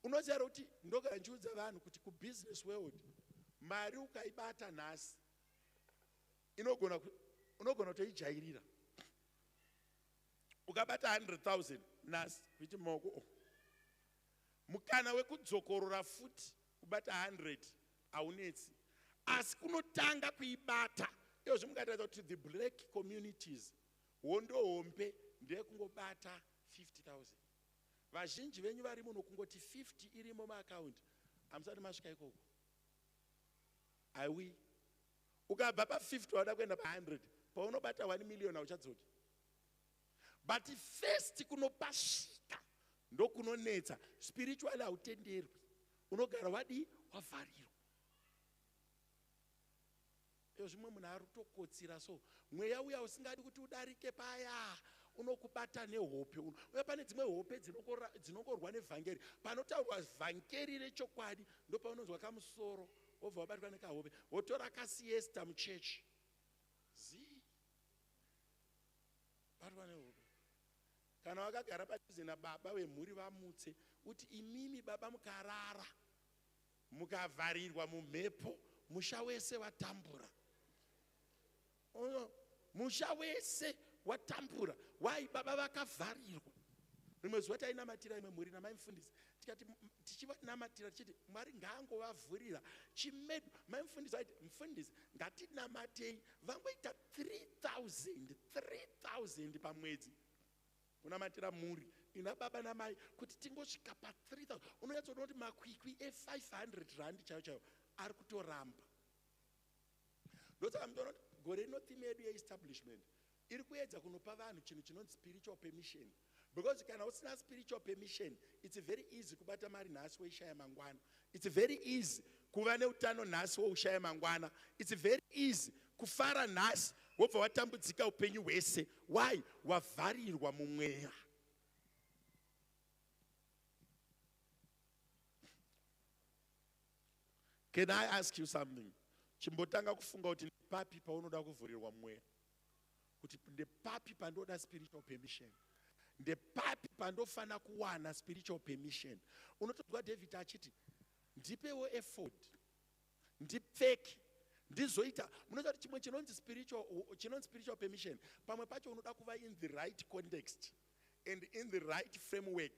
Unoziva kuti ndogara ndichiudza vanhu kuti kubusiness world mari ukaibata nhasi unogona kutoijairira. Ukabata 100,000 nhasi kuti maoko mukana wekudzokorora futi kubata 100 haunetsi, asi kunotanga kuibata. Izvozvi mukataridza kuti the black communities hondo hombe ndeyekungobata 50,000. Vazhinji venyu vari muno kungoti 50 irimo maakaundi, hamusati masvika ikoko. aiwi. Ukabva pa50 wada kuenda pa100, paunobata 1 million hauchadzoki. But first kunopashika ndokunonetsa, spiritually hautenderwi, unogara wadi wavharirwa. Zvimwe munhu ari kutokotsira so mweya uya usingadi kuti udarike paya unokubata nehope. Uye pane dzimwe hope dzinongorwa nevhangeri. Panotaurwa vhangeri rechokwadi ndopaunonzwa kamusoro wobva wabatwa nekahope wotora kasiesta muchechi. Batwa nehope. Kana wakagara padhuze nababa wemhuri vamutse uti imimi baba mukarara mukavharirwa mumhepo, musha wese watambura. Musha wese watambura. Why baba vakavharirwa? Rimwe zuva tainamatira imwe mhuri namaimufundisi tikati tichinamatira tichiti Mwari ngaangovavhurira chimedu. Maimufundisi aiti mufundisi ngatinamatei vangoita 3000 pamwedzi unamatira mhuri ina baba namai kuti tingosvika pa 3000. Unonyatsoona kuti makwikwi e500 rand chaiyo chaiyo ari kutoramba. Ndosaka mutoona kuti gore rino theme yedu yeestablishment iri kuedza kunopa vanhu chinhu chinonzi spiritual permission. Because kana usina spiritual permission, it's very easy kubata mari nhasi weishaya mangwana. It's very easy kuva neutano nhasi woushaya mangwana. It's very easy kufara nhasi wobva watambudzika upenyu hwese. Why? Wavharirwa mumweya. Can I ask you something? Chimbotanga kufunga kuti papi paunoda kuvhurirwa mweya. Kuti ndepapi pandoda spiritual permission. Ndepapi pandofana kuwana spiritual permission. Unotozwa David achiti ndipewo effort, ndipfeke, ndizoita. Munoziva kuti chimwe chinonzi spiritual permission pamwe pacho unoda kuva in the right context and in the right framework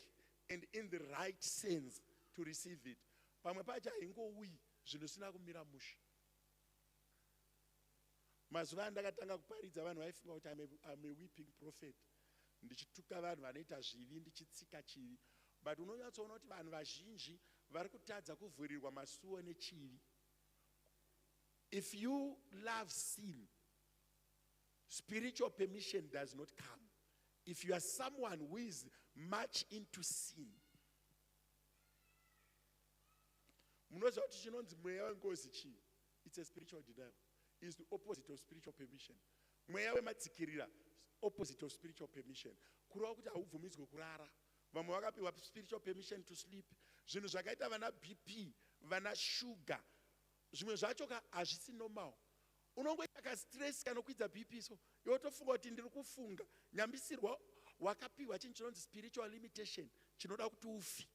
and in the right sense to receive it. Pamwe pacho haingouyi zvinhu zvisina kumira mushe. Mazuva andakatanga kuparidza vanhu vaifunga kuti I'm a weeping prophet. Ndichituka vanhu vanoita zvivi ndichitsika chivi. But unonyatsoona kuti vanhu vazhinji vari kutadza kuvhurirwa masuo nechivi. If you love sin, spiritual permission does not come. If you are someone who is much into sin, munoziva kuti chinonzi mweya wengozi chii? It's a spiritual denial. Is the opposite of spiritual permission. Mweya wemadzikirira, opposite of spiritual permission. Kureva kuti haubvumidzwe kurara. Vamwe vakapiwa spiritual permission to sleep. Zvinhu zvakaita vana BP, vana sugar, zvimwe zvacho hazvisi normal. Unongoita kastress kanokwidza BP so yotofunga kuti ndiri kufunga. Nyambisirwa wakapiwa chinhu chinonzi spiritual limitation chinoda kuti ufi.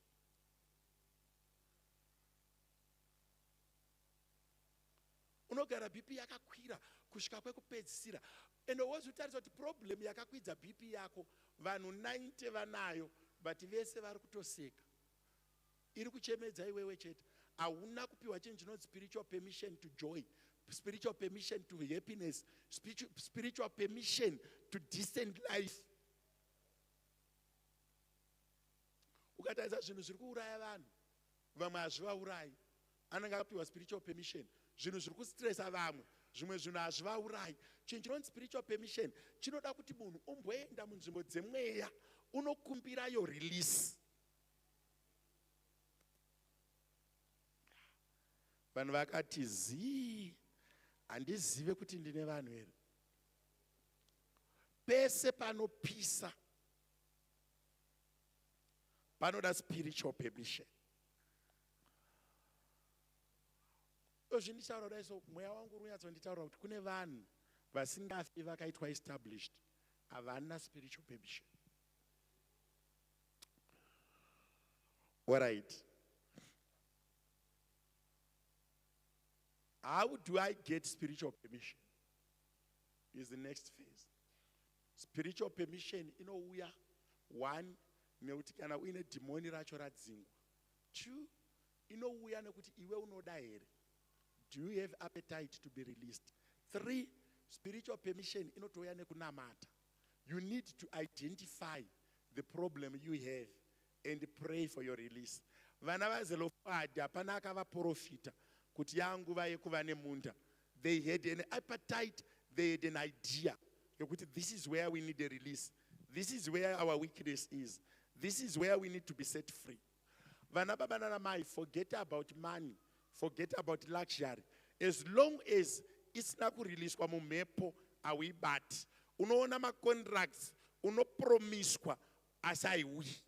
Unogara BP yakakwira kusvika kwekupedzisira. And wozotariswa kuti problem yakakwidza BP yako vanhu 90 vanayo but vese vari kutoseka. Iri kuchemedza iwewe chete. Hauna kupiwa chinhu chinonzi spiritual permission to joy, spiritual permission to happiness, spiritual permission to decent life. Ukatarisa zvinhu zviri kuuraya vanhu, vamwe hazvivaurayi, anenge akapiwa spiritual permission. Zvinhu zviri kustressa vamwe, zvimwe zvinhu hazvivaurayi. Chinhu chinonzi spiritual permission chinoda kuti munhu umboenda munzvimbo dzemweya unokumbira yo release. Vanhu vakati zii, handizive kuti ndine vanhu here. Pese panopisa panoda spiritual permission. Nditaura kudai so mweya wangu uri kunyatsonditaura kuti kune vanhu vasingafi vakaitwa established havana spiritual permission. All right. How do I get spiritual permission? Is the next phase. Spiritual permission inouya, one, nekuti kana uine dhimoni racho radzingwa. Two, inouya nekuti iwe unoda here. Do you have appetite to be released? Three, spiritual permission inotouya nekunamata. You need to identify the problem you have and pray for your release. Vana vaZelofehadhi hapana akavaprofita. kuti yanguva yekuva nemunda. They had an appetite, they had an idea. This is where we need a release. This is where our weakness is. This is where we need to be set free. Vana baba nana mai, forget about money. Forget about luxury. As long as it's not released kwa mumepo awibati. Unoona ma contracts, uno promiswa asaiwi.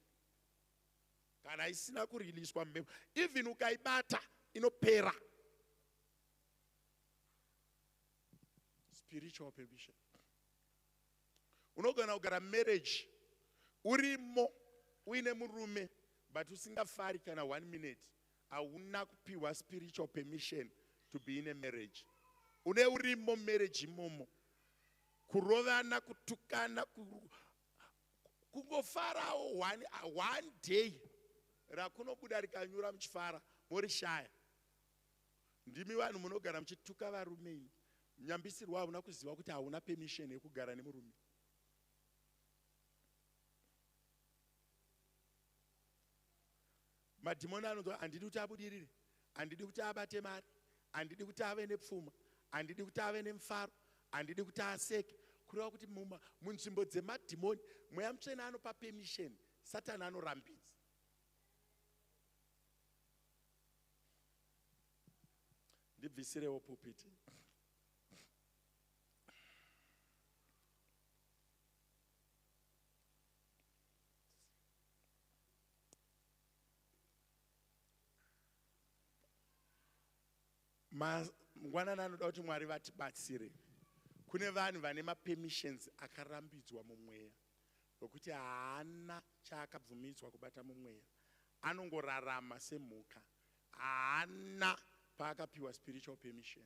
Kana isina ku release kwa mumepo. Even ukaibata inopera. Spiritual permission. Unogona ugara marriage urimo uine murume but usingafari kana 1 minute hauna kupiwa spiritual permission to be in a marriage. Une urimo marriage imomo kurovana kutukana kungofarawo one day rakunobuda rikanyura muchifara morishaya. Ndimi vanhu munogara muchituka varume ini. Nyambisirwa hauna kuziva kuti hauna permission yekugara nemurume. Madhimoni anoti handidi kuti abudirire, handidi kuti abate mari, handidi kuti ave nepfuma, handidi kuti ave nemufaro, handidi kuti aseke. Kureva kuti munzvimbo dzemadhimoni mweya mutsvene anopa permission, Satani anorambidza. Ndibvisirewo pulpit. Mangwanani anoda kuti Mwari vatibatsire. Kune vanhu vane ma-permissions akarambidzwa mumweya, nokuti haana chaakabvumidzwa kubata mumweya. Anongorarama semhuka. Haana paakapiwa spiritual permission.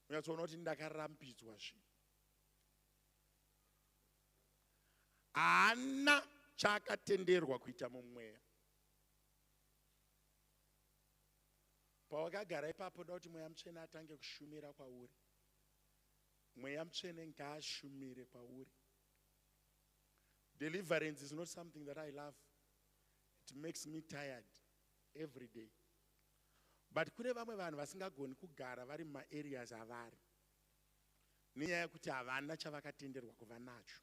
Unyatsoona kuti ndakarambidzwa zvinhu. Haana chaakatenderwa kuita mumweya. Pawakagara ipapo ndokuti mweya mutsvene atange kushumira kwauri. Mweya mutsvene ngaashumire pauri. Deliverance is not something that I love. It makes me tired every day. But kune vamwe vanhu vasingagoni kugara vari muma-areas avari, nenyaya yekuti havana chavakatenderwa kuva nacho.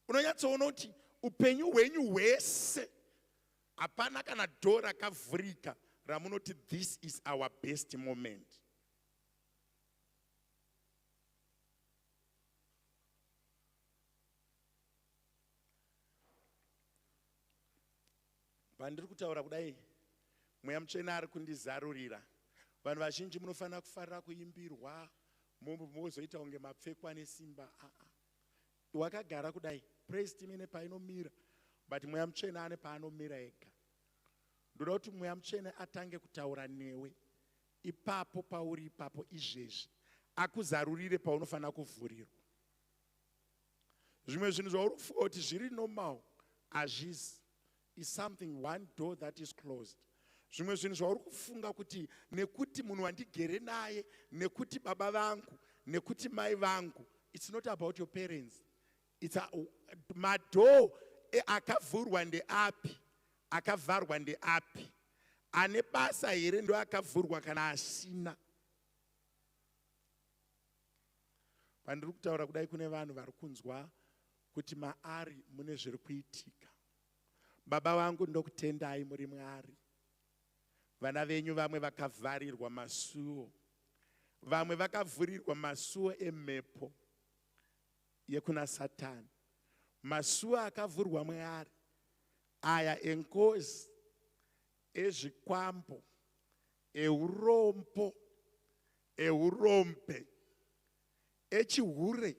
Unonyatsoona kuti upenyu hwenyu hwese hapana kana door rakavhurika ramunoti this is our best moment. Pandiri kutaura kudai, mweya mutsvene ari kundizarurira. Vanhu vazhinji munofanira kufarira kuimbirwa, mozoita kunge mapfekwa nesimba. Wakagara kudai, praise team ine painomira, but mweya mutsvene ane paanomira ega. Ndoda kuti mweya mutsvene atange kutaura newe ipapo pauri ipapo izvezvi, akuzarurire paunofanira kuvhurirwa. Zvimwe zvinhu zvauri kufunga kuti zviri normal hazvisi. Is something, one door that is closed. Zvimwe zvinhu zvauri kufunga kuti nekuti munhu wandigere naye, nekuti baba vangu, nekuti mai vangu. It's not about your parents. It's madoo akavhurwa ndeapi, akavharwa ndeapi. Ane basa here ndo akavhurwa kana asina. Pandiri kutaura kudai kune vanhu vari kunzwa kuti maari mune zviri kuitika. Baba vangu ndokutendai muri Mwari. Vana venyu vamwe vakavharirwa masuo. Vamwe vakavhurirwa masuo emhepo yekuna Satani. Masuo akavhurwa Mwari. Aya enkozi, ezvikwambo, eurombo, eurombe, echihure,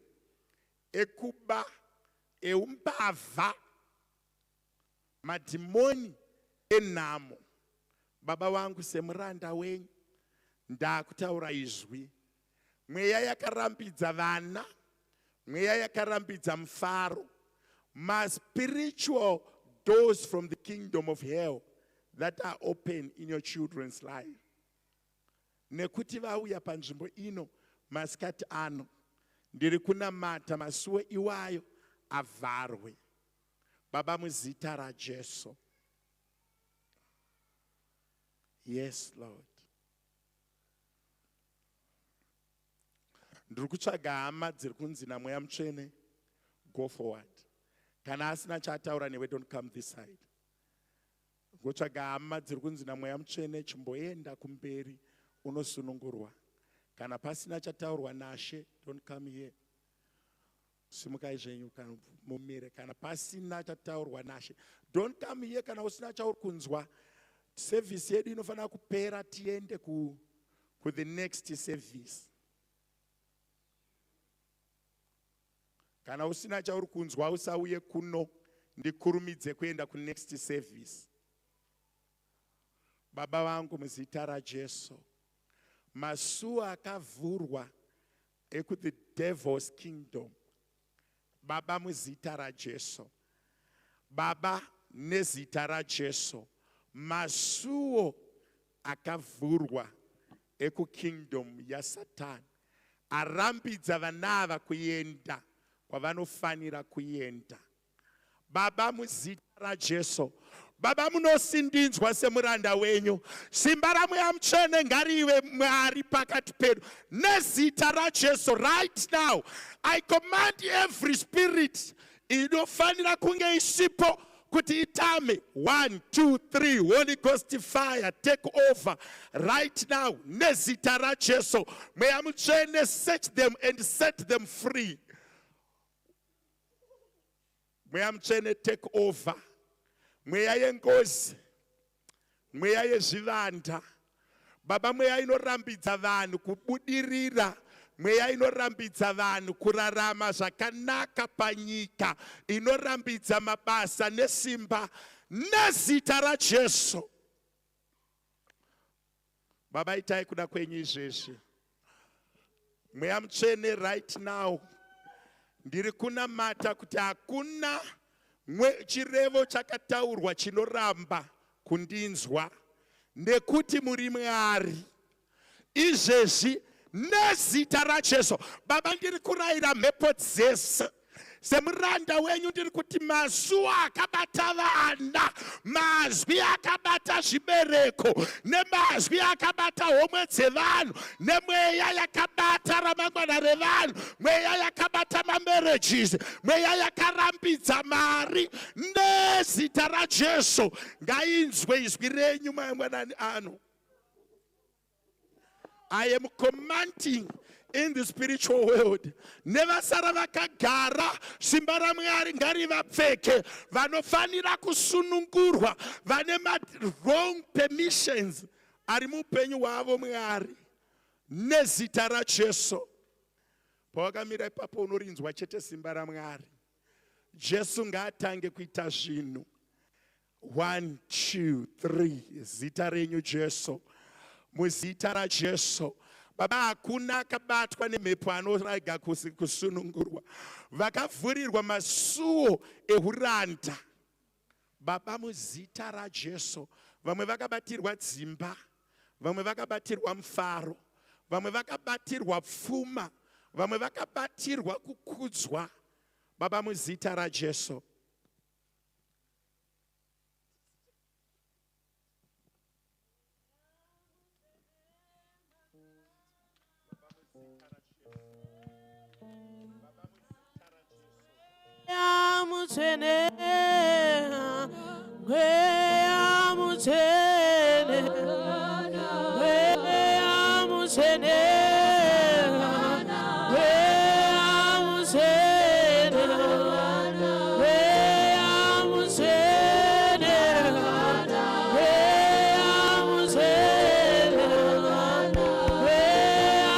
ekuba, eumbavha. Madhimoni enhamo. Baba vangu semuranda wenyu ndakutaura izvi. Mweya yakarambidza vana, mweya yakarambidza mufaro. My spiritual doors from the kingdom of hell that are open in your children's life. Nekuti vauya panzvimbo ino masikati ano, ndiri kunamata masuo iwayo avharwe. Baba, muzita raJesu. Yes, Lord. Ndiri kutsvaga hama dziri kunzi naMweya Mutsvene, go forward. Kana asina chaataura newe, don't come this side. Ngotsvaga hama dziri kunzi naMweya Mutsvene, chimboenda kumberi unosunungurwa. Kana pasina chataurwa naShe, don't come here. Simukai zvenyu kana mumire. Kana pasina chataurwa naShe, don't come here. Kana usina chauri kunzwa, service yedu inofanira kupera tiende ku the next service. Kana usina chauri kunzwa usauye kuno ndikurumidze kuenda ku next service. Baba vangu muzita raJesu, masuo akavhurwa eku the devil's kingdom. Baba muzita raJesu. Baba nezita raJesu. Masuo akavhurwa eku kingdom ya Satan. Arambidza vana ava kuenda kwavanofanira kuenda. Baba muzita raJesu. Baba munosindinzwa semuranda wenyu. Simba raMweya Mutsvene ngarive Mwari pakati pedu. Nezita raJesu, right now, I command every spirit inofanira kunge isipo kuti itame. 1, 2, 3, Holy Ghost fire, take over right now. Nezita raJesu. Mweya Mutsvene, set them and set them free. Mweya Mutsvene, take over. Mweya yengozi, mweya yezvivanda. Baba, mweya inorambidza vanhu kubudirira, mweya inorambidza vanhu kurarama zvakanaka panyika, inorambidza mabasa nesimba, nezita raJesu. Baba, itai kuda kwenyu izvezvi. Mweya Mutsvene, right now, ndiri kunamata kuti hakuna chirevo chakataurwa chinoramba kundinzwa, nekuti muri Mwari. Izvezvi nezita raJesu, Baba, ndiri kurayira mhepo dzese semuranda wenyu, ndiri kuti masuo akabata vana, mazwi akabata zvibereko, nemazwi akabata homwe dzevanhu, nemweya yakabata ramangwana revanhu, mweya yakabata mamarriages, mweya yakarambidza mari, nezita raJesu ngainzwe izwi renyu mangwanani ano. I am commanding in the spiritual world. Nevasara vakagara, simba raMwari ngarivapfeke, vanofanira kusunungurwa, vane wrong permissions ari muupenyu hwavo Mwari, nezita raJesu. Pawakamira ipapo unorinzwa chete simba raMwari. Jesu ngaatange kuita zvinhu. 1, 2, 3, zita renyu Jesu. Muzita raJesu. Baba, hakuna akabatwa nemhepo anorega kusunungurwa. Vakavhurirwa masuo ehuranda. Baba, muzita raJesu. Vamwe vakabatirwa dzimba, vamwe vakabatirwa mufaro, vamwe vakabatirwa pfuma, vamwe vakabatirwa kukudzwa. Baba, muzita raJesu. Mutsvene, Mweya Mutsvene, Mweya Mutsvene, Mweya Mutsvene, Mweya Mutsvene, Mweya Mutsvene, Mweya Mutsvene. Mweya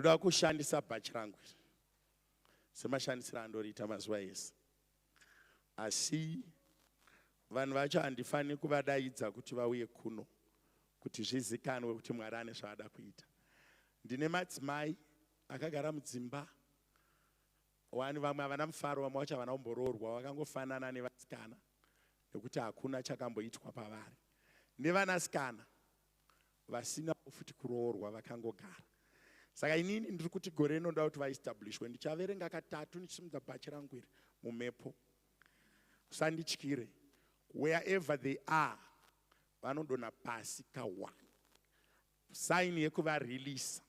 ndoda kushandisa bhachi rangu semashandisiro andoriita mazuva ese, asi vanhu vacho handifani kuvadaidza kuti vauye kuno kuti zvizikanwe kuti Mwari ane zvaada kuita. Ndine madzimai akagara mudzimba, vamwe havana mufaro, vamwe vacho havana kumboroorwa, vakangofanana nevasikana nekuti hakuna chakamboitwa pavari. Nevanasikana vasina futi kuroorwa vakangogara. Saka inini ndiri kuti gore rinoda kuti vaestablishwe. Ndichaverenga katatu ndichisimudza bhachi rangu iri mumhepo. Usandityire. Wherever they are, vanodona pasi ka1 saini yekuvareleasa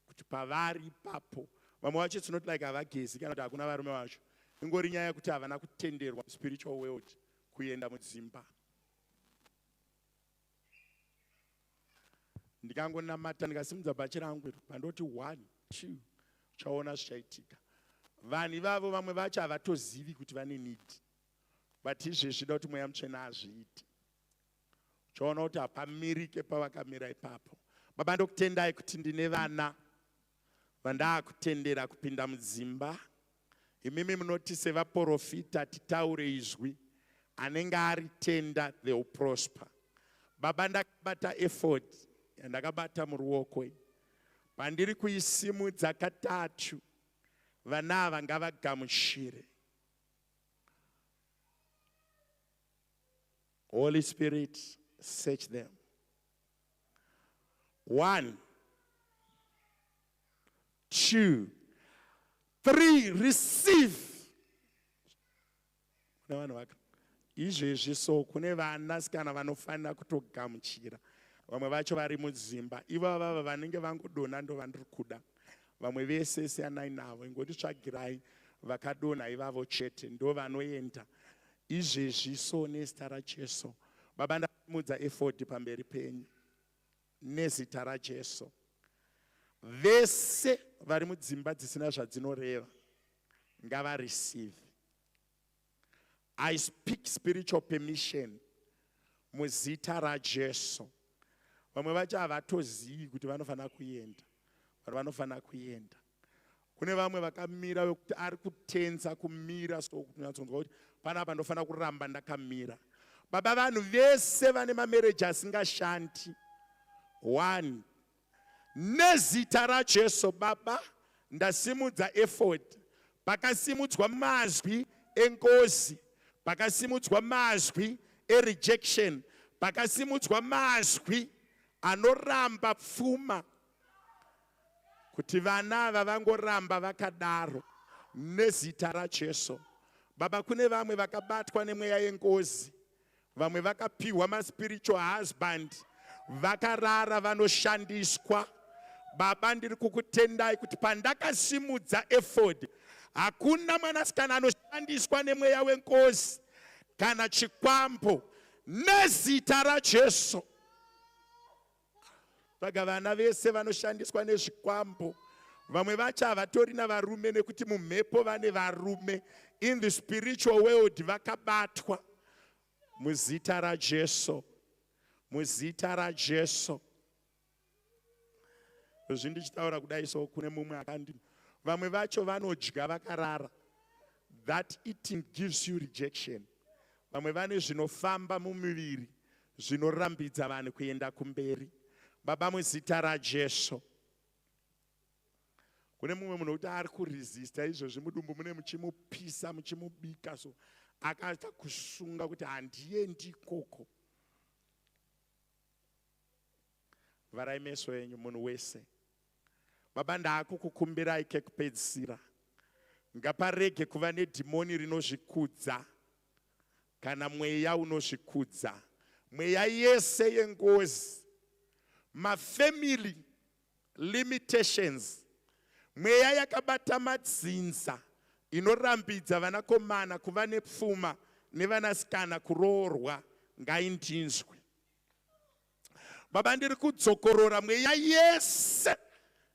kuti pavari ipapo. Vamwe vacho it's not like havagezi kana kuti hakuna varume vacho, ingori nyaya yekuti havana kutenderwa spiritual world kuenda mudzimba. Ndikangonamata ndikasimudza bhachi rangu iri pandoti 1 2 chaona zvichaitika. Vanhu ivavo vamwe vacho havatozivi kuti vane need, but izvezvi zvida kuti Mweya Mutsvene azviite. Chaona kuti hapamirike pavakamira ipapo. Baba, ndokutendai kuti ndine vana vandakutendera kupinda mudzimba. Imimi munoti sevaprofita titaure izwi, anenge aritenda they will prosper. Baba, ndakabata effort yandakabata muruoko, pandiri kuisimudza katatu, vana ava ngavagamuchire. Holy Spirit, search them. 1 2 3 receive. Izvezvi so kune vanasikana vanofanira kutogamuchira. Vamwe vacho vari mudzimba, ivo vava vanenge vangodona ndo vandiri kuda. Vamwe vese seanainavo ingoditsvagirai vakadona ivavo chete ndo vanoenda. Izvezvi so nezita raJesu. Baba, ndasimudza effort pamberi penyu nezita raJesu. Vese vari mudzimba dzisina zvadzinoreva ngava receive. I speak spiritual permission muzita raJesu. Vamwe vacho havatozivi kuti vanofanira kuenda, vanofanira kuenda. Kune vamwe vakamira vekuti ari kutenza kumira, so kunyatsonzwa kuti panapa ndofanira kuramba ndakamira. Baba, vanhu vese vane mamereji asingashandi, 1 nezita raJesu. Baba, ndasimudza effort. Pakasimudzwa mazwi enkosi, pakasimudzwa mazwi rejection, pakasimudzwa mazwi anoramba pfuma, kuti vana ava vangoramba vakadaro nezita raJesu. Baba, kune vamwe vakabatwa nemweya yenkosi, vamwe vakapiwa maspiritual husband, vakarara vanoshandiswa. Baba, ndiri kukutendai kuti pandakasimudza effort, hakuna mwanasikana anoshandiswa nemweya wenkosi kana chikwambo nezita raJesu. Saka vana vese vanoshandiswa nezvikwambo, vamwe vacho havatori navarume nekuti mumhepo vane varume, in the spiritual world vakabatwa. Muzita raJesu, muzita raJesu. Zvindichitaura kudai so kune mumwe akandi, vamwe vacho vanodya vakarara. That eating gives you rejection. Vamwe vane zvinofamba mumuviri zvinorambidza vanhu kuenda kumberi. Baba, muzita raJesu. Kune mumwe munhu kuti ari kuresista izvozvi mudumbu mune muchimupisa muchimubika, so akaita kusunga kuti handiendi ikoko. Varai meso enyu munhu wese. Baba, ndakukukumbirai kekupedzisira, ngaparege kuva nedhimoni rinozvikudza kana mweya unozvikudza. Mweya yese yengozi, mafamily limitations, mweya yakabata madzinza inorambidza vanakomana kuva nepfuma nevanasikana kuroorwa, ngaindinzwe. Baba, ndiri kudzokorora mweya yese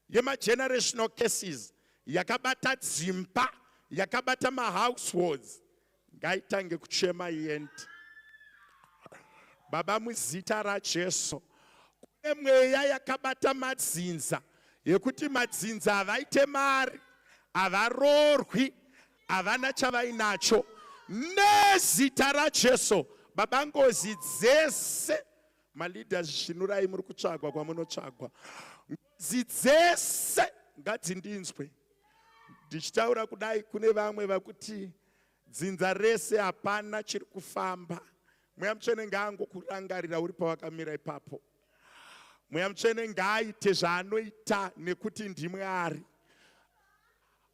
yemagenerational cases yakabata dzimba, yakabata mahouseholds, ngaitange kuchema iende. Baba, muzita raJesu. Kune mweya yakabata madzinza yekuti madzinza avaite mari, avaroorwi, havana chavainacho. Nezita raJesu, Baba, ngozi dzese, maleaders zvinurai muri kutsvagwa kwamunotsvagwa, ngozi dzese ngadzindinzwe. Ndichitaura kudai kune vamwe vakuti dzinza rese hapana chiri kufamba. Mweya Mutsvene ngaangokurangarira uri pawakamira ipapo. Mweya Mutsvene ngaaite zvaanoita nekuti ndimwe ari.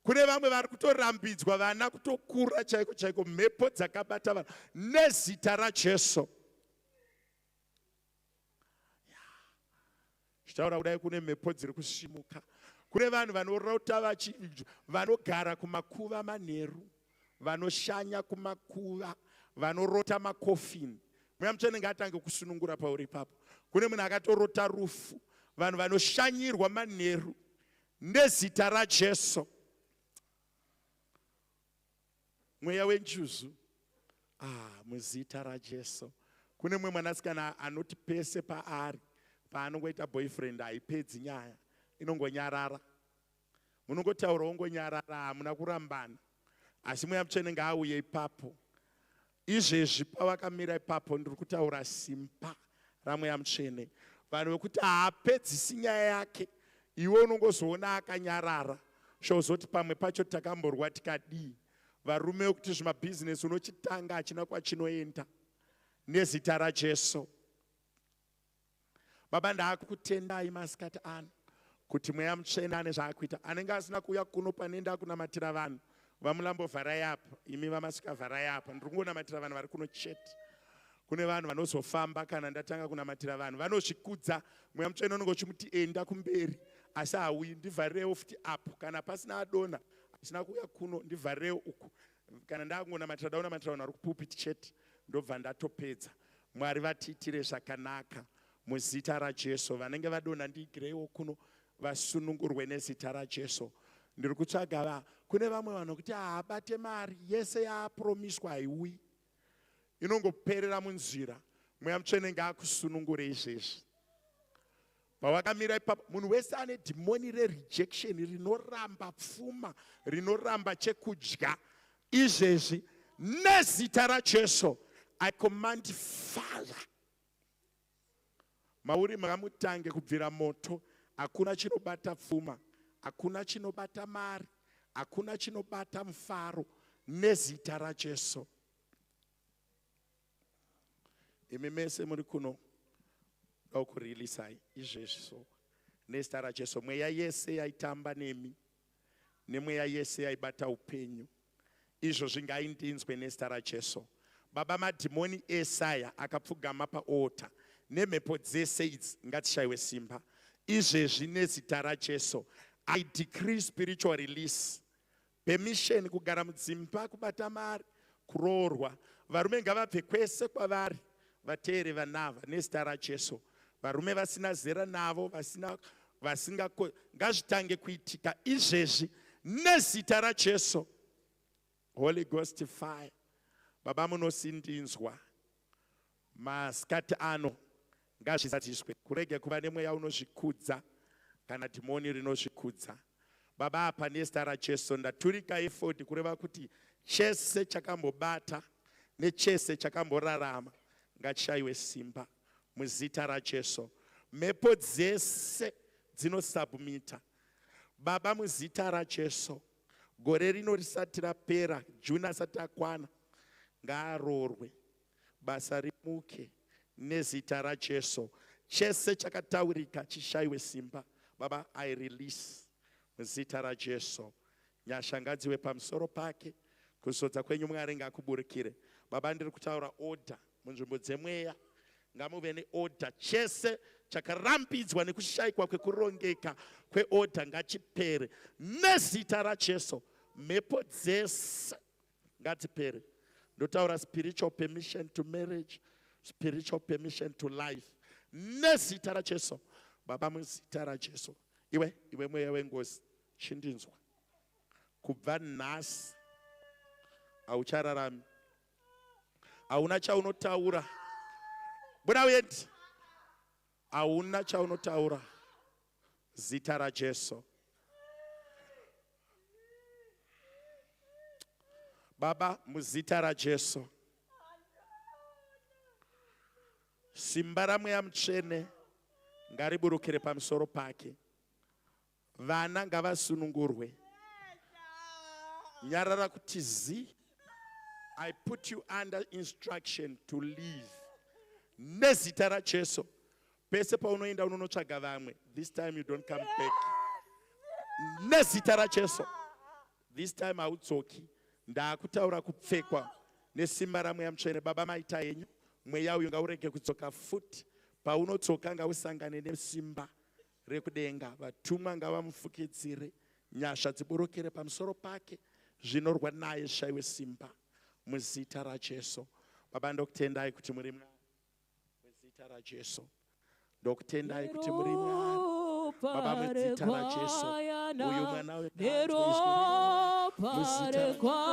Kune vamwe vari kutorambidzwa vana kutokura chaiko chaiko, mhepo dzakabata vanhu nezita raJesu. Zvitaura kudai kune mhepo dziri kusvimuka. Kune vanhu vanorota vanogara kumakuva manheru, vanoshanya kumakuva, vanorota makofini. Mweya Mutsvene ngaatange kusunungura pauri ipapo. Kune munhu akatorota rufu, vanhu vanoshanyirwa manheru nezita raJesu. Mweya wenjuzu, muzita raJesu. Kune mumwe mwanasikana anoti pese paari, paanongoita boyfriend haipedzi nyaya, inongonyarara. Munongotaura wongonyarara, hamuna kurambana. Asi Mweya Mutsvene ngaauye ipapo. Izvezvi pawakamira ipapo ndiri kutaura simba raMweya Mutsvene. Vanhu vekuti haapedzisi nyaya yake, iwe unongozoona akanyarara. Shozoti pamwe pacho takamborwa tikadii. Varume vekuti zvimabhizinesi unochitanga hachina kwachinoenda. Nezita raJesu. Baba, ndaakukutendai masikati ano kuti Mweya Mutsvene ane zvaakuita. Anenge asina kuuya kuno panenda kunamatira vanhu, vamulambovharai apa, imi vamasvika vharai apa. Ndiri kungonamatira vanhu vari kuno chete. Kune vanhu vanozofamba kana ndatanga kunamatira vanhu, vanozvikudza. Mweya Mutsvene unenge uchimuti enda kumberi, asi hauyi. Ndivharirewo futi apo, kana pasina adona asina kuuya kuno, ndivharirewo uku. Kana ndakungonamatira daunamatira vanhu vari kupupiti chete, ndobva ndatopedza. Mwari vatiitire zvakanaka muzita raJesu. Vanenge vadonha ndiigireiwo kuno vasunungurwe nezita raJesu. Ndiri kutsvaga kune vamwe vanhu kuti haabate mari yese yaapromiswa haiuyi, inongoperera munzira. Mweya Mutsvene ngaakusunungure izvezvi. Pawakamira ipapo, munhu wese ane dhimoni rerejection, rinoramba pfuma, rinoramba chekudya, izvezvi nezita raJesu, I command fire. Mauri makamutange kubvira moto. Hakuna chinobata pfuma, hakuna chinobata mari, hakuna chinobata mufaro, nezita raJesu. Imi mese muri kuno daukurilisai izvezvi nezita raJesu. Mweya yese yaitamba nemi, nemweya yese yaibata upenyu, izvozvi ngaindinzwe nezita raJesu. Baba, madhimoni esaya akapfugama paota, nemhepo dzese idzi ngatishayiwe simba. Izvezvi nezita raJesu, I decree spiritual release, permission kugara mudzimba, kubata mari, kuroorwa. Varume ngavabve kwese kwavari, vateere vanava nezita raJesu. Varume vasina zera navo, ngazvitange kuitika izvezvi nezita raJesu. Holy Ghost fire. Baba, munosindinzwa masikati ano, ngazvizadziswe. Kurege kuva nemweya unozvikudza kana dhimoni rinozvikudza. Baba, apa nezita raJesu ndaturika efodi kureva kuti chese chakambobata nechese chakamborarama ngachishayiwe simba muzita raJesu. Mhepo dzese dzinosubmita. Baba, muzita raJesu, gore rino risati rapera, Juni asati akwana, ngaaroorwe, basa rimuke nezita raJesu. Chese chakataurika chishayiwe simba. Baba, I release muzita raJesu. Nyasha ngadziwe pamusoro pake, kuzodza kwenyu Mwari ngakuburikire. Baba, ndiri kutaura order munzvimbo dzemweya, ngamuve neorder. Chese chakarambidzwa nekushayikwa kwekurongeka kweorder ngachipere nezita raJesu. Mhepo dzese ngadzipere. Ndotaura spiritual permission to marriage, spiritual permission to life nezita raJesu. Baba, muzita raJesu, iwe mweya wengozi, chindinzwa. Kubva nhasi hauchararami, hauna chaunotaura. Buda uyendi, hauna chaunotaura. zita raJesu. Baba, muzita raJesu, simba raMweya Mutsvene ngariburukire pamusoro pake. Vana ngavasunungurwe. Nyarara kuti zi, I put you under instruction to leave. Nezita raJesu. Pese paunoenda unonotsvaga vamwe. This time you don't come back. Nezita raJesu. This time haudzoki. Ndakutaura kupfekwa nesimba raMweya Mutsvene. Baba, maita yenyu mweya uyu ngaurege kudzoka futi. Paunodzoka ngausangane nesimba rekudenga. Vatumwa ngavamufukidzire. Nyasha dziburukire pamusoro pake. Zvinorwa naye zvishayiwe simba. Muzita raJesu. Baba, ndokutendai kuti muri Mwari. Muzita raJesu. Ndokutendai kuti muri Mwari. Baba, muzita raJesu. Uyu mwana wedu muzita raJesu.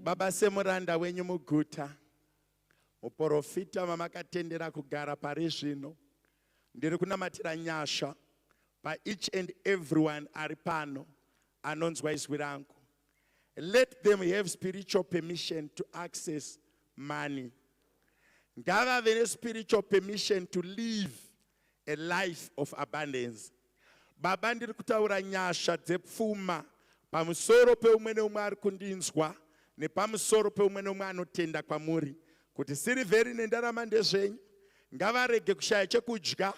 Baba, semuranda wenyu muguta, muprofita mamakatendera kugara pari zvino, ndiri kunamatira nyasha pa each and everyone ari pano anonzwa izwi rangu. Let them have spiritual permission to access money. Ngavave nespiritual permission to live a life of abundance. Baba, ndiri kutaura nyasha dzepfuma pamusoro peumwe neumwe ari kundinzwa nepamusoro peumwe neumwe anotenda kwamuri kuti sirivheri nendarama ndezvenyu. Ngavarege kushaya chekudya,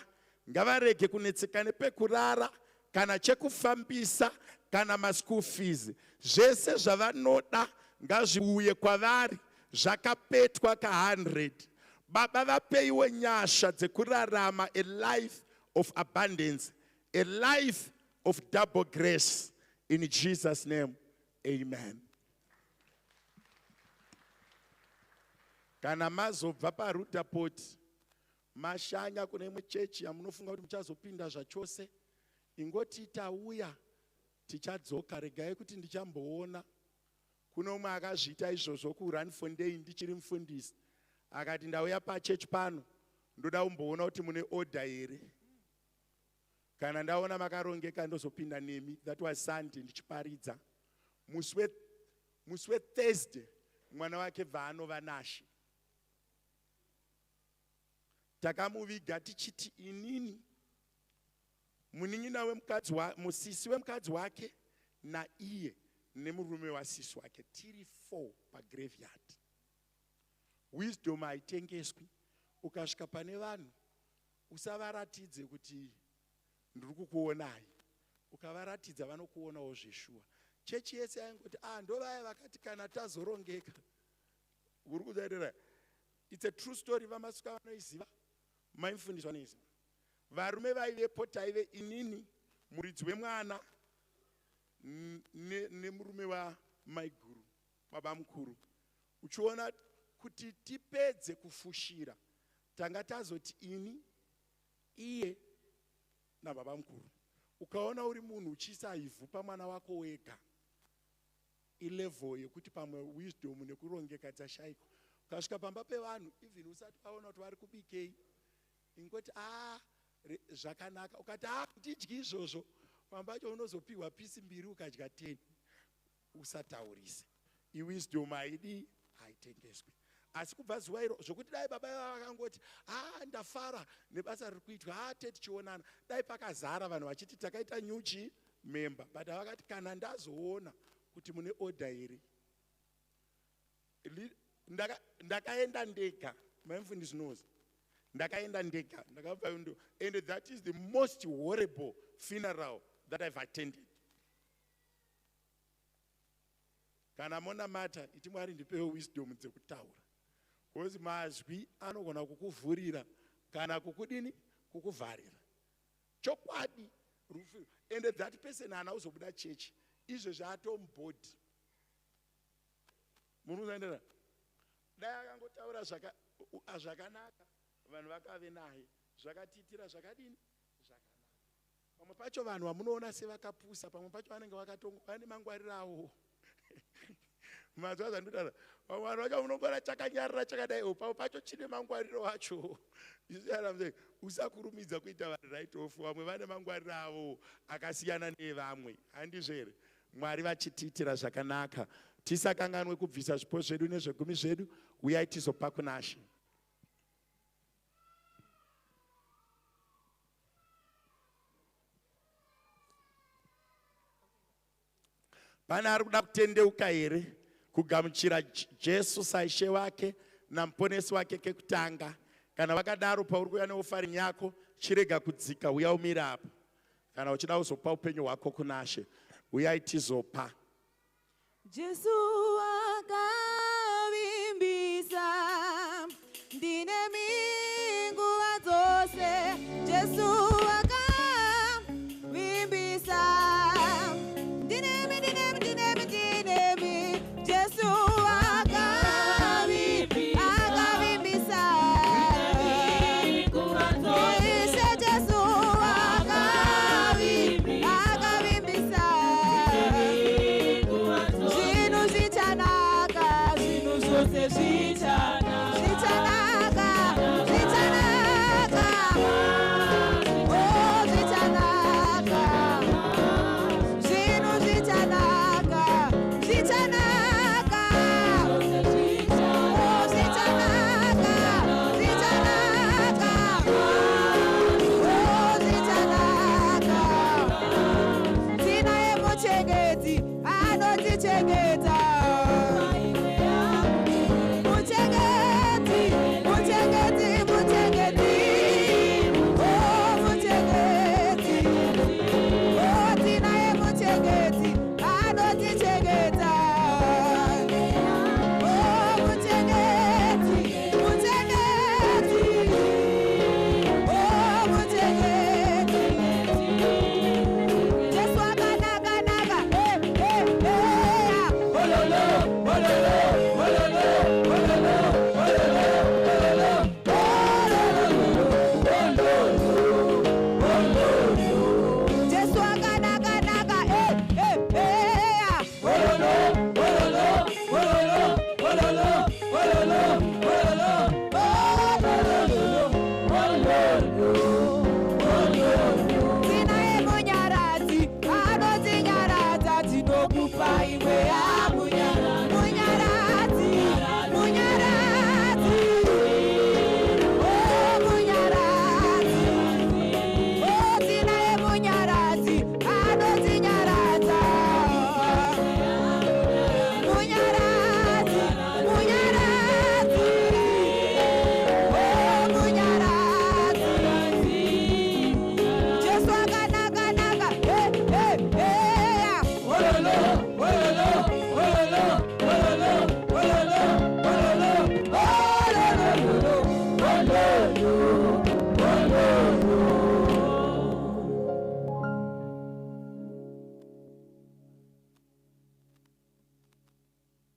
ngavarege kunetseka nepekurara kana chekufambisa kana maschool fees. Zvese zvavanoda ngazviuye kwavari zvakapetwa ka100. Baba, vapeiwe nyasha dzekurarama a life of abundance, a life of double grace. In Jesus' name, amen. Kana mazobva paRuta Port mashanya kune imwe chechi yamunofunga kuti muchazopinda zvachose, ingoti tauya tichadzoka. Regai kuti ndichamboona. Kuno umwe akazviita izvozvo kuRun for Day ndichiri mufundisi, akati ndauya pachechi pano ndoda kumboona kuti mune order here. Kana ndaona makarongeka ndozopinda nemi. That was Sunday ndichiparidza. Musi weThursday mwana wake bva anova Nashe. Takamuviga tichiti inini munin'ina musisi wemukadzi wake naiye nemurume wasisi wake tiri 4 pagraveyard. Wisdom haitengeswi. Ukasvika pane vanhu usavaratidze kuti ndiri kukuonai. Ukavaratidza vanokuonawo zveshuwa. Chechi yese yaingoti ndovaya vakati kana tazorongeka. Uri kuzairira. It's a true story. Vamasuka vanoiziva. Maifundiswa noiziva. Varume vaivepo taive inini muridzi wemwana nemurume wamaiguru baba mukuru. Uchiona kuti tipedze kufushira tanga tazoti ini iye nababa mukuru. Ukaona uri munhu uchiisa ivhu pamwana wako wega, ilevel yekuti pamwe wisdom nekurongeka dzashaikwa. Ukasvika pamba pevanhu even usati waona kuti vari kubikei, ingoti zvakanaka. Ukati ndidyi izvozvo, pamba pacho unozopiwa pisi 2 ukadya 10. Usataurise. Iwisdom haitengeswi. Asi kubva zuva iro zvokuti dai baba vakangoti ndafara nebasa riri kuitwa tichionana, dai pakazara vanhu vachiti takaita nyuchi member, but vakati kana ndazoona kuti mune order iri. Ndakaenda ndega, maimfundisi knows. Ndakaenda ndega, ndakabva and that is the most horrible funeral that I've attended. Kana mona mata iti Mwari ndipewe wisdom dzekutaura. Because mazwi anogona kukuvhurira kana kukudini kukuvharira. Chokwadi rufu. And that person uzobuda chechi. Izvo zvatombodi. Munhu unoendera. Dai akangotaura zvakanaka, vanhu vakave naye. Zvakatitira zvakadini? Zvakanaka. Pamwe pacho vanhu vamunoona sevakapusa, pamwe pacho vanenge vane mangwariro avo. Mazvaza ndodara. Vanhu vacho unongora chakanyarira chakadai, pamwe pacho chine mangwariro acho. Usakurumidza kuita vanhu right off. Vamwe vane mangwariro avo akasiyana nevamwe. Handizvere. Mwari vachitiitira zvakanaka. Tisakanganwe kubvisa zvipo zvedu nezvegumi zvedu, uyai tizopa kuna She. Pana ari kuda kutendeuka here kugamuchira Jesu saishe wake namuponesi wake kekutanga? Kana wakadaro pauri kuuya neofaring yako, chirega kudzika, uya umire apo. Kana uchida uzopa upenyu hwako kuna She, uyai tizopa. Jesu akavimbisa ndine minguva dzose. Jesu akavimbisa ndinemi Jesu akavimbisa ise Jesu akavimbisa zvinhu zvichanaka, zvinhu zvose zvichanaka.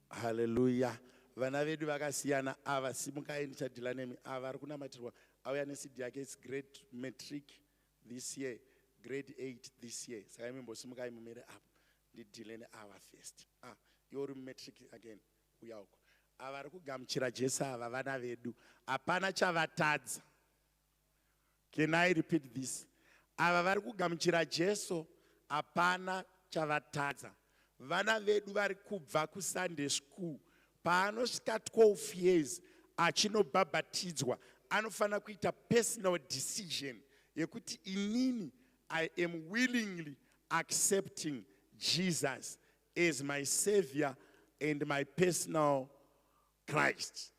Hallelujah. Vana vedu vakasiyana ava simukai ndichadhila nemi ava ari kunamatirwa auya nesidhi yake its grade matric this year, grade 8 this year. Saka imimbosimukai mumire apo ndidhile neava first. Iwo uri matric again uya uko. Ava ari kugamuchira Jesu ava vana vedu. Hapana chavatadza. Can I repeat this? Ava vari kugamuchira Jesu hapana chavatadza. Vana vedu vari kubva kuSunday school. Paanosvika 12 years achinobhabhatidzwa anofana kuita personal decision yekuti inini I am willingly accepting Jesus as my Savior and my personal Christ.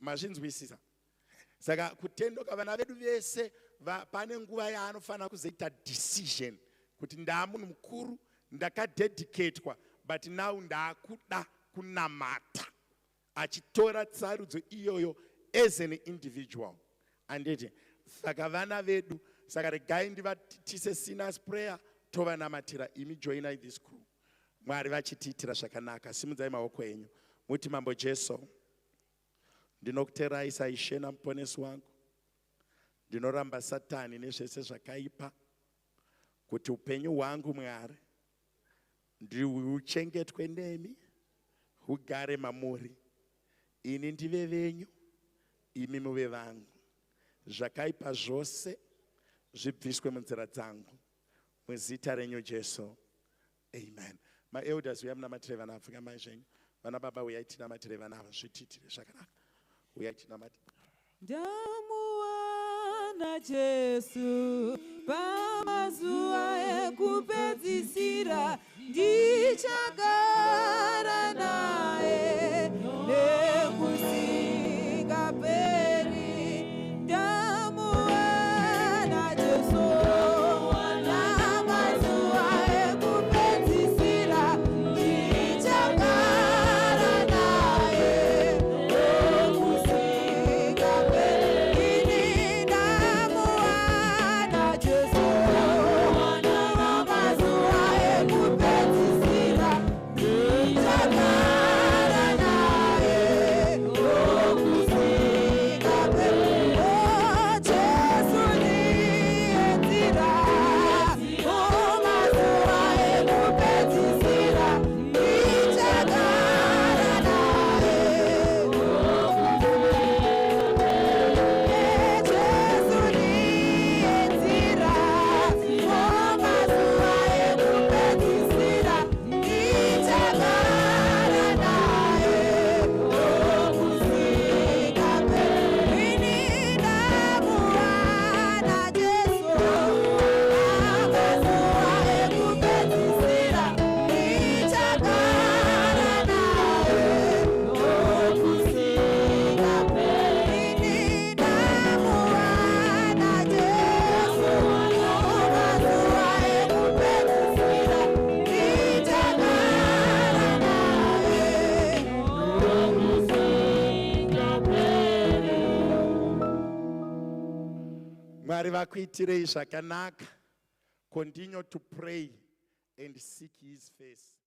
Mazvinzwisisa. Saka kutendoka vana vedu vese pane nguva yaanofana kuzoita decision kuti ndaamunhu mukuru ndakadedicatedwa but now ndaakuda kunamata achitora tsarudzo iyoyo as an individual. Anditi saka vana vedu saka regai ndivatise sinners prayer tovanamatirira imi joinai this crew. Mwari vachitiitira zvakanaka. Simudzai maoko enyu muti Mambo Jesu ndinokuteerai saishe namuponesi wangu. Ndinoramba Satani nezvese zvakaipa kuti upenyu hwangu Mwari ndihuchengetwe nemi hugare mamuri. Ini ndive venyu, imi muve vangu. Zvakaipa zvose zvibviswe munzira dzangu muzita renyu Jesu. Amen. My elders, uyamunamatire vana Afrika mazhenyu. Vana baba uyai tinamatire vana ava zvitiitire zvakanaka. Uyai tinamatire. Ndamuwana Jesu pamazuva ekupedzisira, ndichagara naye nekusingaperi. Ndamuwana Jesu pamazuva ekupedzisira, ndichagara naye nekusingaperi. Ndamuwana Jesu pamazuva ekupedzisira, ndichagara naye nekusingaperi. Oh, Jesu ndiye nzira, pamazuva ekupedzisira, ndichagara naye Jesu ndiye nzira, pamazuva ekupedzisira, ndichagara naye nokusingaperi. Ini ndamuwana Jesu pamazuva ekupedzisira, ndichagara naye nokusingaperi. Ini ndamuwana Jesu pamazuva ekupedzisira, ndichagara naye nokusingaperi. Mwari vakuitirei zvakanaka. Continue to pray and seek his face.